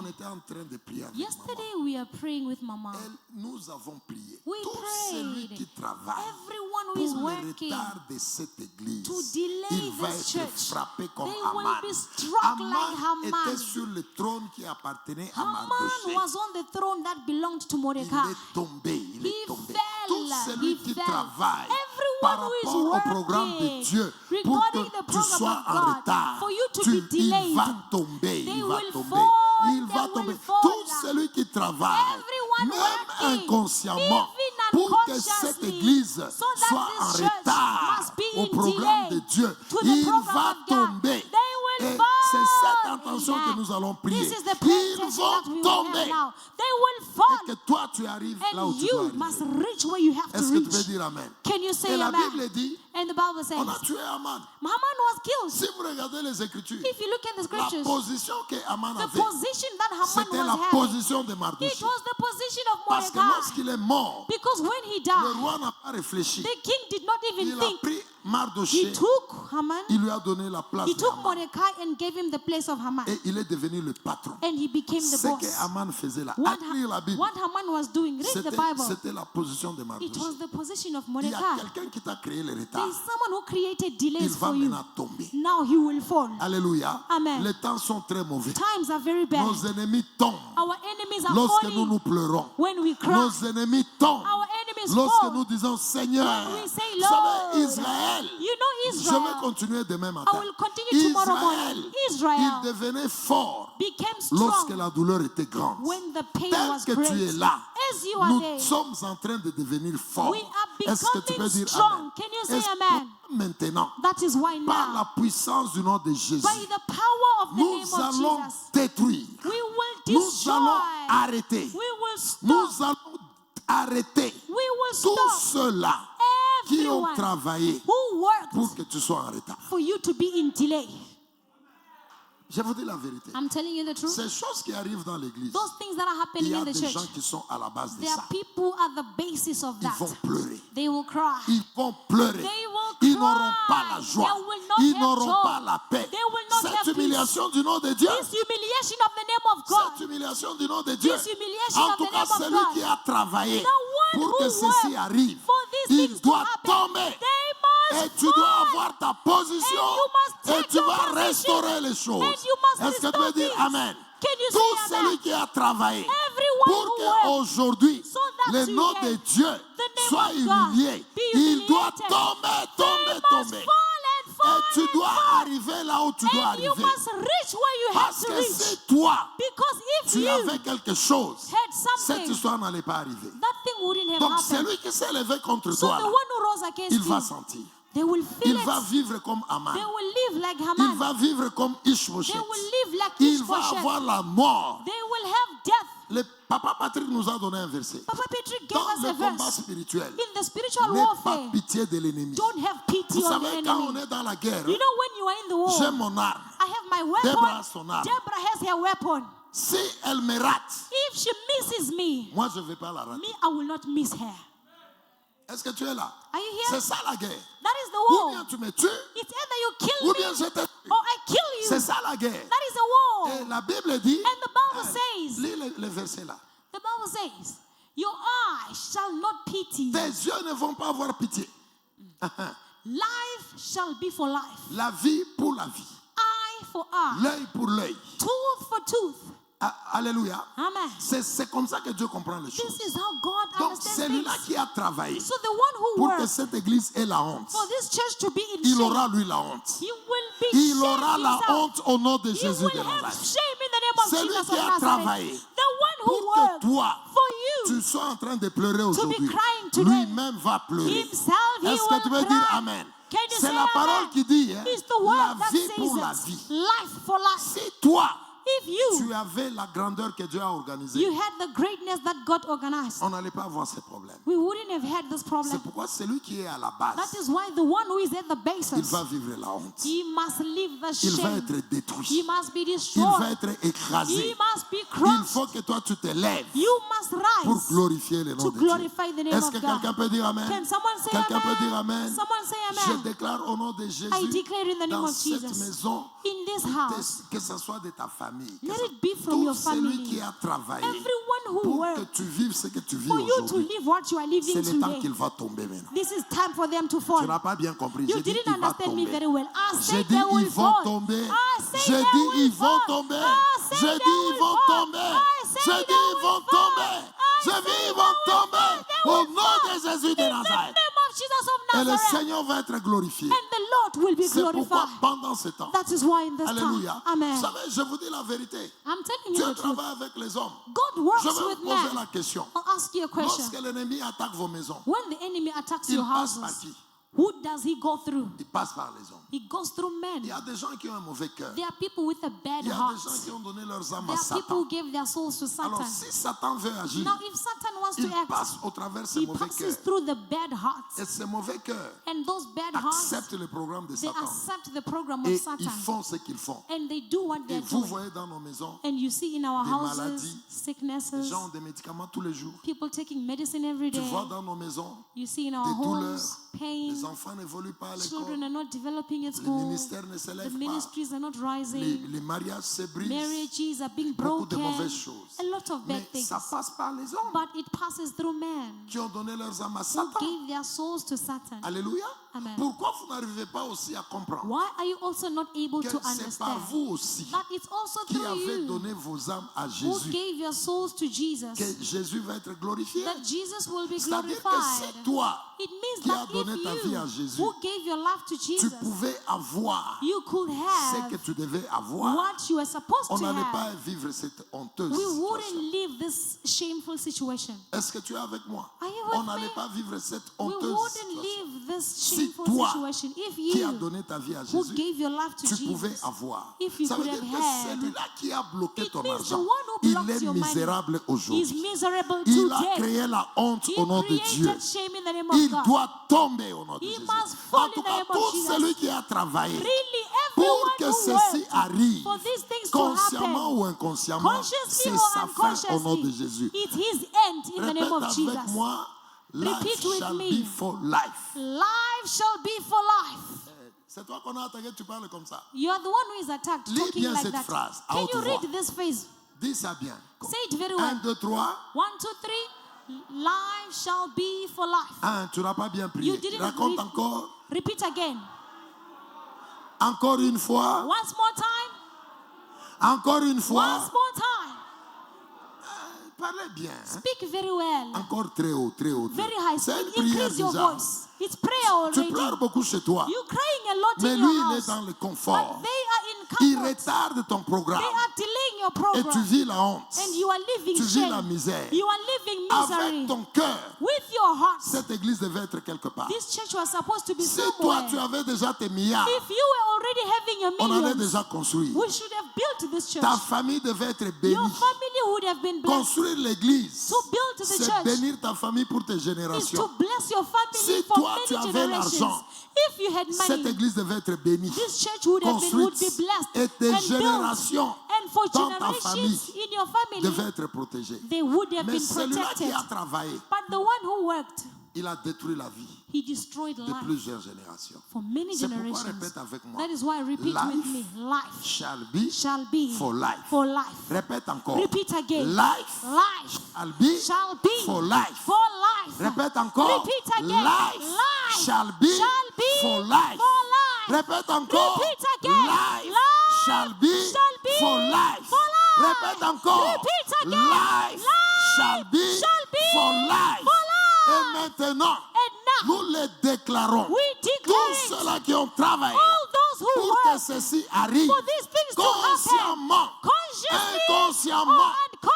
working. était en train de prier avec Yesterday maman. we are praying with Mama. Nous avons prié. We Tout celui prayed. qui travaille Everyone who is pour le working retard de cette église, to delay il va this être church, frappé comme they will Aman. be struck like Aman était Haman. sur le trône qui appartenait à Haman Mardochée. was on the throne that belonged to Il Mordecai. est tombé, il He est tombé. fell, Tout celui he qui fell. travaille Everyone par who is rapport au programme de working Dieu pour regarding que the tu program sois of en God, retard, for you to il be delayed, va tomber, they il va will tomber. fall, Il va they tomber. will fall. Tout celui qui travaille, Everyone même working, inconsciemment, even pour que cette unconsciously, église so that soit this en church retard must be au in programme delay de Dieu, to the il program va of God. tomber. They will Et fall. c'est cette intention Amen. que nous allons prier. This is the Ils intention that we vont will have tomber. now. They will Et fall. que toi, tu arrives là où And tu dois you must arriver. reach where you have to Est-ce que tu peux reach. dire Amen? Can you say Et la amen? Bible dit, And the Bible says, on a tué Aman. Haman was killed. Si vous regardez les Écritures, If you look at the la scriptures, position que Aman the avait, position that Haman c'était la was having, position de it Mardochée. was the position of Parce que Mordecai. lorsqu'il est mort, Because when he le died, roi n'a pas réfléchi. the king did not even Il a think. pris He Mardochée, took Haman, il lui a donné la place he de took Haman. Mordecai and gave him the place of Haman. Et il est devenu le patron. And he became the Ce que boss. Haman faisait là, What, à lire la Bible, what Haman was doing, read the Bible. c'était la position de It Mardochée. was the position of Il y a Mordecai. quelqu'un qui t'a créé le There retard. is someone who created Il delays va for you. maintenant tomber. Now he will fall. Alléluia. Amen. Les temps sont très mauvais. Times are very bad. Nos ennemis tombent Our enemies are lorsque nous nous falling pleurons. when we cry. Nos ennemis tombent Our enemies lorsque fall nous disons Seigneur. when we say, Vous Lord. savez, Israël. You know Je vais Israel continuer demain I matin. will continue tomorrow morning. Israel il devenait fort became lorsque strong la douleur était grande. when the pain Tel was que tu great. es là, As you are nous there, sommes en train de devenir forts. we are Est-ce que tu peux becoming dire strong. Amen? Can you say Est-ce que amen? maintenant, That is why par now, la puissance du nom de Jésus, by the power of the nous name of allons Jesus, détruire, we will nous destroy, allons arrêter, we will stop, nous allons arrêter we will tous stop ceux-là qui ont everyone travaillé who worked pour que tu sois en retard. for you to be in delay. Je vous dis la vérité. I'm telling you the truth. Ces choses qui arrivent dans l'église, Those things that are il happening y a in the des church, gens qui sont à la base de there ça. are people at the basis of Ils that. vont pleurer. They will cry. Ils vont pleurer. They will Ils cry. n'auront pas la joie. They will not Ils have n'auront joy. pas la paix. They will not have Cette peace. humiliation du nom de Dieu. This humiliation of the name of God, Cette humiliation du nom de Dieu. This humiliation En of tout the cas, name of celui God. qui a travaillé the one pour who que ceci worked arrive, for these il things to doit happen, tomber. they Et must tu dois fall. avoir ta position. And you must Et take tu your vas position. restaurer les choses. And you must Est-ce que tu restore veux dire things. Amen? Can you Tout say amen? celui qui a travaillé Everyone pour who worked qu'aujourd'hui so that le nom today de Dieu the name soit of God humilié, be il doit humiliated. tomber, They tomber, must tomber. fall and fall Et tu and dois fall. arriver là où tu dois And you arriver. must reach where you have Parce to que reach. si toi, Because if tu you avais quelque chose, had cette something, histoire n'allait pas arriver. that thing wouldn't have Donc happened. celui qui s'est levé contre So toi, the là, one who rose against il va you, sentir. they will feel Il va it. vivre comme Aman. They will live like Il Haman. va vivre comme They Ishbosheth. will live like Il va Ishbosheth. avoir la mort, They will have death, Le Papa Patrick nous a donné un verset. Papa Patrick gave Dans us le a combat verse. spirituel, In the spiritual n'aie pas warfare, pitié de l'ennemi. don't have pity Vous on the savez, quand on enemy. est dans la guerre, You know when you are in the war, j'ai mon arme. I have my weapon. Deborah a son arme. Deborah has her weapon. Si elle me rate, If she misses me, moi je ne vais pas la rater. me, I will not miss her. Est-ce que tu es là? Are you C'est here? ça la guerre. That is the Ou war. bien tu me tues, It's either you kill ou me bien je te tue. or I kill you. C'est ça la guerre. That is the war. Et la Bible dit, And the Bible says, lis le verset là. the Bible says, your eyes shall not pity. Tes yeux ne vont pas avoir pitié. Life shall be for life. La vie pour la vie. Eye for eye. L'œil pour l'œil. Tooth for tooth. Alléluia. Amen. C'est comme ça que Dieu comprend les choses. This is how God Donc understands celui-là things. qui a travaillé So the one who pour que works cette église ait la honte, for this church to be in il shame, aura lui la honte. he will be Il shamed aura la himself. honte au nom de He Jésus will de have Nazareth. shame in the name of Celui Jesus qui of a Nazareth. travaillé The one who pour que worked toi, for you, tu sois en train de pleurer aujourd'hui, crying today. lui-même va pleurer. himself, he Est-ce que tu will veux dire cry. Amen? Can you C'est say la parole amen? qui dit hein, It's the word la that vie says pour la it. vie. Life for life. Si toi, If you tu avais la grandeur que Dieu a organisée, you had the greatness that God organized, on n'allait pas avoir ces problèmes. we wouldn't have had this C'est problem. pourquoi celui qui est à la That base, is why the one who is at the il basis, va vivre la honte. he must live the Il va shame. être He détruit. must be Il destroyed. va être écrasé. He must be Il crushed. faut que toi tu te lèves You must pour rise glorifier le nom to de Dieu. glorify the name Est-ce of que God. quelqu'un peut dire Amen? Can someone say Quelqu'un peut dire amen? Amen? Someone say Je amen. déclare au nom de Jésus, I declare in the name dans of cette Jesus, maison, in this house, que ce soit de ta famille, que let ce- it be from tout your celui family. qui a travaillé Everyone who pour que worked tu vives ce que tu vis for you to aujourd'hui, live what you are living c'est le temps today. qu'il va tomber maintenant. This is time for them to Tu fall. n'as pas bien compris. You J'ai dit didn't il va understand me tomber. very well. I J'ai said dit they ils will vont fall. tomber. I said J'ai they dit will ils vont fall. tomber. I said J'ai they dit ils will vont fall. tomber. I said J'ai dit they ils will vont fall. tomber. I J'ai said dit ils they vont will tomber. fall. They Au will nom fall. de Jésus de In the Nazareth. name of Jesus of Et le Nazareth. Seigneur va être glorifié. And the Lord will be C'est pourquoi glorified. pendant ce temps, That is why in this alléluia, time, amen. vous savez, je vous dis la vérité. I'm telling you Dieu the truth. travaille avec les hommes. God works Je vais with vous poser men. la question. I'll ask you a question. Lorsque l'ennemi attaque vos maisons, When the enemy attacks il your passe par houses, qui? who does he go through? Il passe par les hommes. He goes through Il men. y a des gens qui ont un mauvais cœur. There are people with a bad Il y a heart. des gens qui ont donné leurs âmes There à are people Satan. who gave their souls to Alors Satan. si Satan veut agir, Now, if Satan wants il to act, passe au travers ces he mauvais passes cœurs. through the bad hearts. Et ces mauvais cœurs And those bad hearts, acceptent le programme de they Satan. accept the program Et of Satan. ils font ce qu'ils font. And they do what Et they're vous doing. voyez dans nos maisons, And you see in our des houses, maladies, les sicknesses, gens ont des médicaments tous les jours. people taking medicine every Tu day. vois dans nos maisons, You see in our des homes, douleurs. pain. Les enfants n'évoluent pas à Children l'école. are not developing at Les school. ministères ne The s'élèvent pas. ministries are not Les, rising. les mariages se brisent. Marriages are being Beaucoup de broken. mauvaises choses. A lot of bad Mais things. ça passe par les hommes But it passes through men qui ont donné leurs âmes à who Satan. gave their souls to Satan. Alléluia. Amen. Pourquoi vous n'arrivez pas aussi à comprendre Why are you also not able que to c'est par understand vous aussi that it's also qui through avez you donné vos âmes à who Jésus gave your souls to Jesus que Jésus va être glorifié? that Jesus will be C'est-à-dire que glorified? c'est toi It means qui as that donné ta vie à if Jésus, you who gave your life to tu Jesus, pouvais avoir you could ce que have tu devais avoir. what you were supposed On to n'allait pas have. vivre cette honteuse We situation. wouldn't live this shameful situation. Est-ce que tu es avec moi? Are you with On n'allait me? pas vivre cette We honteuse wouldn't situation. live this Si shameful toi situation if qui as you donné ta vie à who Jésus, gave your life to tu pouvais Jesus, avoir. if you Ça veut could dire have que had, celui-là qui a bloqué it ton means the argent, one who il blocks est your money misérable is aujourd'hui. miserable Il a today. créé la honte He au nom de Dieu. created shame in the name of Il God. doit tomber au nom de He Jésus. must fall En tout in the cas, name of tout Jesus. celui qui a travaillé Really, pour everyone que who ceci worked arrive, for these things to consciemment happen, ou inconsciemment, consciously c'est or sa fin au nom de unconsciously, Jésus. it's his end in the name Répète of avec Jesus. moi, life Repeat with shall me. be for life. Life shall be for life. C'est toi qu'on a attaqué, tu parles comme ça. You are the one who is attacked, Lis talking bien like cette that. phrase, à Can haute you voix. read this phrase? Dis ça bien. Say it very 1, well. 2, 3. 1, 2, 3. Life shall be for life. Tu n'as pas bien You prié. didn't Raconte read- encore. Repeat again. Encore une fois. Once more time. Encore une fois. Once more time. Parlez bien. Hein? Speak very well. Encore très haut, très haut. Very high. C'est une Speak. prière Increase your déjà. voice. It's prayer Tu already. pleures beaucoup chez toi. You're crying a lot Mais in lui, your il est house. dans le But confort. they are in Ils uncomfort. retardent ton programme. They are delaying your Et tu program. vis la honte. And you are living Tu vis la shame. misère. You are living misery. Avec ton cœur, With your heart. cette église devait être quelque part. This church was supposed to be Si toi, somewhere. tu avais déjà tes milliards, If you were already having your on allait millions, déjà construire. we should have built this church. Ta famille devait être bénie. Your family would have been blessed. Construire l'église, To build the c'est church bénir ta famille pour tes is to générations. bless your family Si for toi, many tu avais generations. l'argent, If you had Cette money, église devait être bénie, this church would be construite, blessed et tes and built. générations And for dans ta famille generations in your family, devaient être protégées. they would have Mais been celui-là qui protected. a travaillé, But the one who worked, il a détruit la vie he destroyed de life plusieurs générations. for many C'est pourquoi generations. répète avec moi. That is why repeat Life with me. Life shall be shall be for life. for life. Répète encore. Repeat again. Life Life shall be shall be for life. for life. Répète encore. Repeat again. Life shall be for life. for life. Répète encore. Repeat again. Life Life shall be for life. for life. Répète encore. Repeat again. Life Life shall be shall be for life. for life. Et maintenant, And now nous les déclarons. we declare Tous ceux-là qui ont travaillé all those who pour que work ceci arrive, for these things to happen, consciemment, consciously inconsciemment, or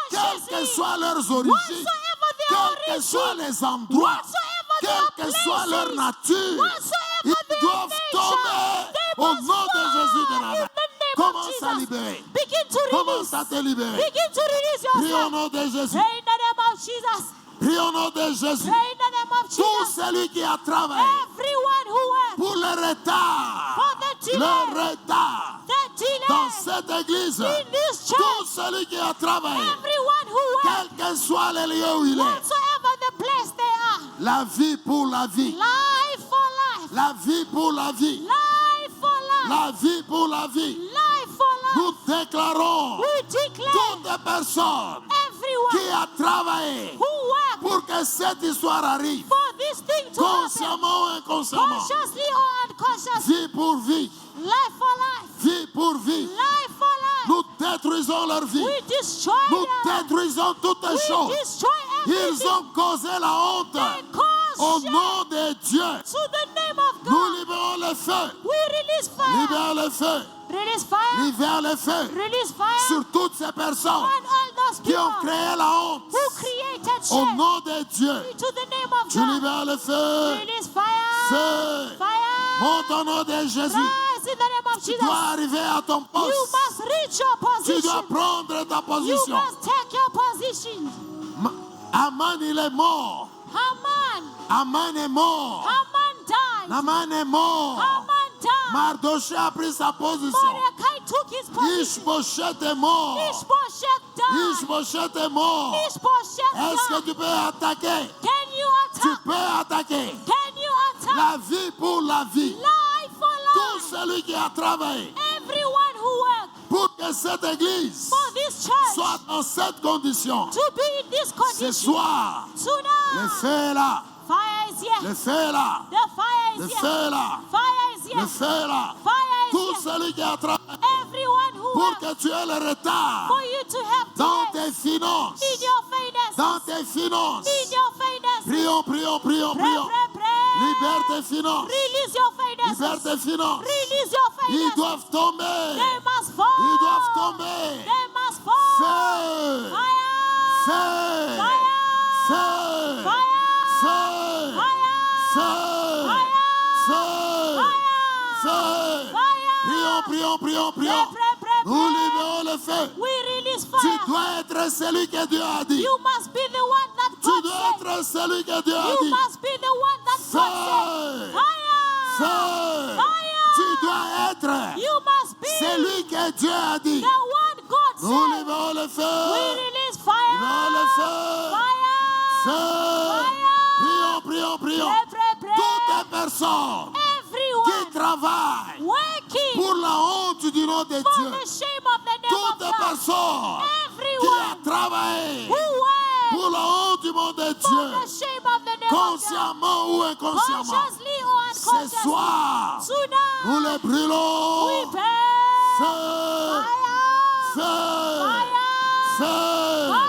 quelles unconsciously, que soient leurs origines, whatsoever their quels que origin, soient les endroits, whatsoever quelle their que soit leur places, nature, whatsoever ils their doivent nature, tomber they au must nom de Jésus de fall Nazareth. in the name of Commence à Jesus. libérer. Begin to Commence release. à te libérer. Begin to release Prie au yourself. nom de Jésus. Pray in the name of Jesus. Prie au nom de Jésus. Pray in the name of Tout Jesus. celui qui a travaillé Everyone who works pour le retard, for the delay, le retard the dans delay cette église, in this tout church, celui qui a travaillé, everyone who works, quel que soit le lieu où il est, whatsoever the place they are, la vie pour la vie, life for life, la vie pour la vie, life for life, la vie pour la vie. life for life. Nous déclarons We declare toutes les personnes qui everyone a travaillé who works pour que cette histoire arrive, for this thing to happen, consciemment ou inconsciemment, consciously or unconsciously, vie pour vie, life for life, vie pour vie. life for life. Nous détruisons leur vie. We destroy Nous them. détruisons toutes les We choses. destroy Ils everything. ont causé la honte. They cause Au shame nom de Dieu, to the name of nous God. libérons le feu. We release fire. Libère le feu. Release fire. Libère le feu Release fire sur toutes ces personnes on all those qui ont people créé la honte. who created Au shame. nom de Dieu, To the name of tu God. libères le feu. Release fire. Feu. Fire. Monte au nom de Jésus. Rise in the name of Tu Jesus. dois arriver à ton You poste. must reach your Tu dois position. prendre ta You position. must take your position. Aman, il est mort. Haman. Aman est mort. Haman died. Aman est mort. Haman died. Mardoché a pris sa position. Mordecai took his position. Ishbosheth est mort. Ishbosheth died. Ishbosheth est mort. Ishbosheth Est-ce que died. tu peux attaquer? Can you Tu attack? peux attaquer. Can you attack? La vie pour la vie. Life for Tout life. celui qui a travaillé Everyone who works pour que cette église for this church soit dans cette condition. to be in this Ce condition. soir, le Tonight, feu est là. fire is here. Le feu est là. The fire Le is feu here. est là. Fire is Le here. feu est là. Fire Tout is here. celui qui a travaillé Everyone who pour works que tu aies le retard for you to have dans delay tes finances. in your finances. Dans tes finances. In your finances. Prions, prions, prions, Pray, prions. pray, pray. Libère tes finances. Release your Libère finances. tes finances. Release your Ils finances. doivent tomber. They must fall. Ils doivent tomber. They must fall. Feu. Fire. Feu. Fire. Feu. Fire. Feu. Fire. Feu. Feu. Feu. Fire. Prions, prions, prions, prions. Pray, pray, pray, Nous pray. libérons le feu. We release Tu fire. dois être celui que Dieu a dit. You must be the one that Tu God dois said. être celui que Dieu a You dit. must be the one that God said. Feu. Fire. Feu. Fire. Tu dois être You must be celui que Dieu a dit. the one God Nous said. libérons le We feu. release fire. Libérons le feu. Fire. Feu. Fire. Prions, prions, prions. Pray, pray, pray. Toutes les personnes qui Everyone travaillent working pour la honte du nom de for Dieu. the shame of the name Toutes of les God. personnes qui Everyone ont travaillé who works pour la honte du nom de for Dieu, the shame of the name of God. consciemment ou inconsciemment, Consciously or ce unconsciously. soir, Tonight, nous les brûlons. we pray. Feu, Fire. feu, Fire. feu,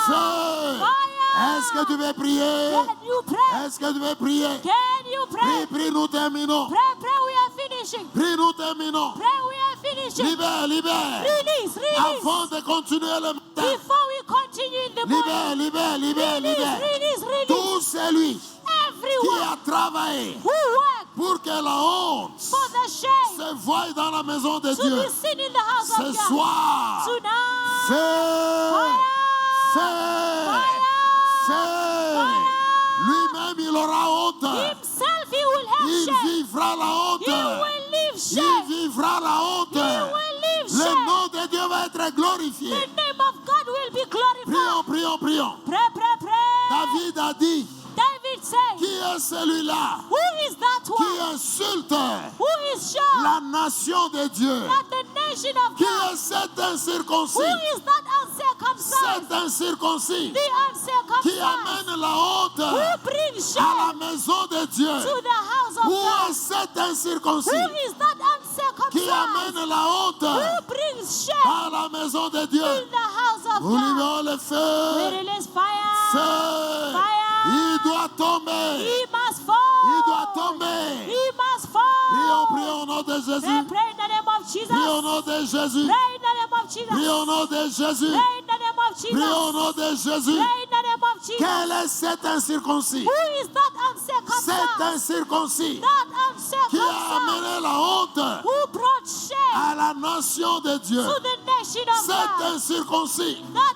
feu. Fire. Est-ce que tu veux prier? Can you pray? Est-ce que tu veux prier? Can you pray? Prie, prie, nous terminons. Pray, pray, we are finishing. Prie, nous terminons. Pray, we are finishing. Release children. Libère, libère. Release, release. Avant de continuer le matin. Before we continue in the morning. Libère, libère, libère, Release, libère. release, release. Tout celui qui Everyone a travaillé who work pour que la honte for the shame se voie dans la maison de to Dieu. be seen in the house Ce of God. soir, Tonight. fais, Fire. fais. Lui-même, il aura honte. Himself he will have Il shame. vivra la honte. He will live Il shame. vivra la honte. He will live Le shame. nom de Dieu va être glorifié. The name of God will be glorified. Prions, prions, prions. Pray, pray, pray. David a dit, David said, qui est celui-là who is that qui one insulte who is sure la nation de Dieu? that the nation of Qui God, est cet who incirconcis? is that uncircumcised, Cet incirconcis the qui uncircumcised, amène la honte who brings à la shame maison de Dieu? to the house of Où est God, cet who incirconcis is that qui uncircumcised, amène la honte who brings shame à la maison de Dieu? in the house of Nous God. libérons le We feu. release fire. Feu. Fire. Il doit tomber. He must fall. Il doit tomber. He must fall. Prions, prions au nom de Pray, Jésus. pray in the name of Jesus. Prions au nom de Jésus. Pray in the name of Jesus. Prions au nom de Jésus. Pray in the name of Jesus. Prions au nom de Jésus. Pray in the name of Jesus. Quel est cet incirconcis? Who is that Cet uncircumcised? incirconcis That qui a uncircumcised amené la honte who brought shame à la nation de Dieu. to the nation of Cet God. incirconcis That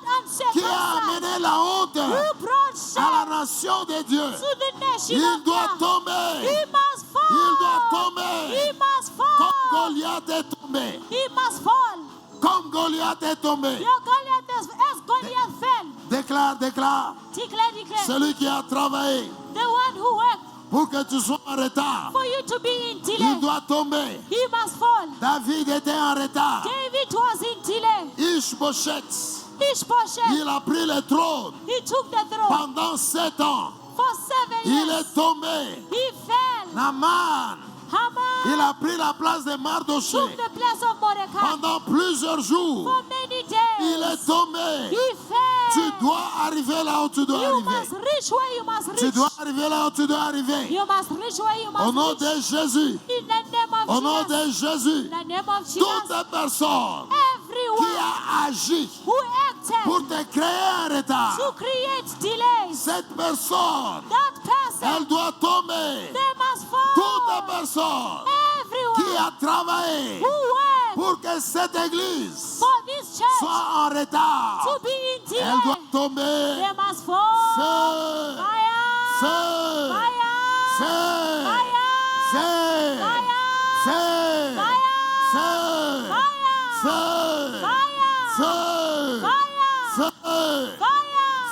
qui a uncircumcised amené la honte who brought à la shame nation de Dieu. to the nation Il of doit God. tomber. He must fall. Il doit tomber. He must Comme fall. Goliath est tombé. He must fall. Comme Goliath est tombé. Your Goliath as Goliath fell. Déclare, déclare. Declare, declare. Celui qui a travaillé The one who worked pour que tu sois en retard, for you to be in il delay, doit tomber. he must fall. David était en retard. David was in delay. Ishbosheth, Ishbosheth, il a pris le trône he took the throne pendant 7 ans. for 7 Il years. est tombé. He fell. Naman, il Haman a pris la place de took Mardoché the place of Mordecai pendant plusieurs jours. for many Il days. est tombé. He Tu fell. dois arriver là où tu dois You arriver. must reach where you must Tu reach. dois arriver là où tu dois arriver. You must reach where you Au nom must de reach. Jésus. In the name of Au nom Jesus. de Jésus. In the name of Jesus. Toute personne qui Everyone a agi who acted pour te créer un retard, to create delays, cette personne, that person, elle doit tomber. they must fall. Toute personne qui Everyone a travaillé who worked pour que cette église for this church soit en retard, to be in elle doit delay, tomber. they must fall. Feu, Fire! feu, Fire! feu, Fire! feu, Fire! feu, feu, feu, Fire! feu, Fire! feu, Fire!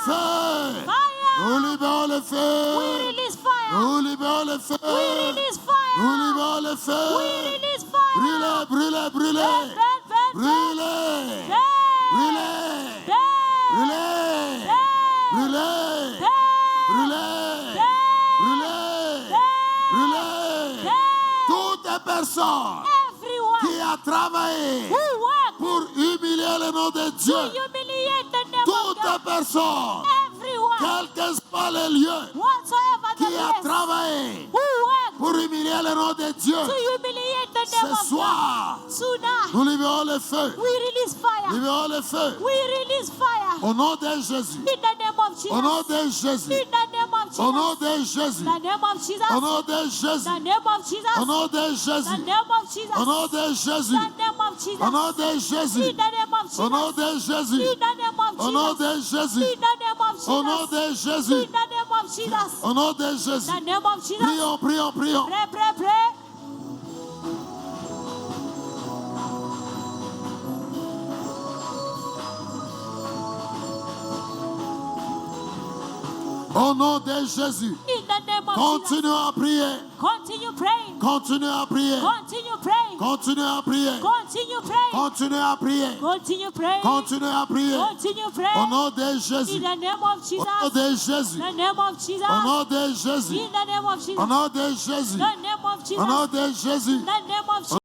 feu. Fire! Nous libérons le We feu. release fire! Nous libérons le We feu. release Nous fire! libérons le We feu. release fire! Brûlez, brûlez, brûlez. Burn, burn, burn, Brûlez. burn! Brûlez. Burn! Brûlez. Brûlez. Brûlez. Brûlez. Brûlez. Toute personne Everyone qui a travaillé who worked pour humilier le nom de to Dieu, humiliate the name of toute God, personne, everyone, quel que soit le lieu, whatsoever the qui a place, travaillé who worked pour humilier le nom de Dieu, to humiliate the name ce of soir, God, tonight nous libérons le feu. we release fire. Libérons le feu. We release fire Au nom de Jésus. in the name of Jesus. Au nom de Jésus. In the name of Jesus. Au nom de Jésus. The name of Jesus. Au nom de Jésus. The name of Jesus. Au nom de The Jésus. name of Jesus. Au nom de Jésus. The name of Jesus. Au nom de Jésus. In the name of Jesus. Au nom de Jésus. In the name of Au nom de Jesus. Jésus. In the name of Jesus. Au nom de Jésus. In the name of Jesus. Au nom de Jésus. The name of Jesus. Prions, prions, prions. Pray, pray, pray. Au nom de Jésus. In the name of Jesus. Continuons à prier. Continue praying. Continuez à prier. Continue praying. Continuez à prier. Continue praying. Continuez à prier. Continue praying. Continuez à prier. Continue Au praying. nom de In Jésus. the name of Au Jesus. nom de Jésus. The name of Jesus. Au nom de Jésus. In the name of Jesus. Au nom de Jésus. The name of Jesus. Au nom de Jésus. The name of Au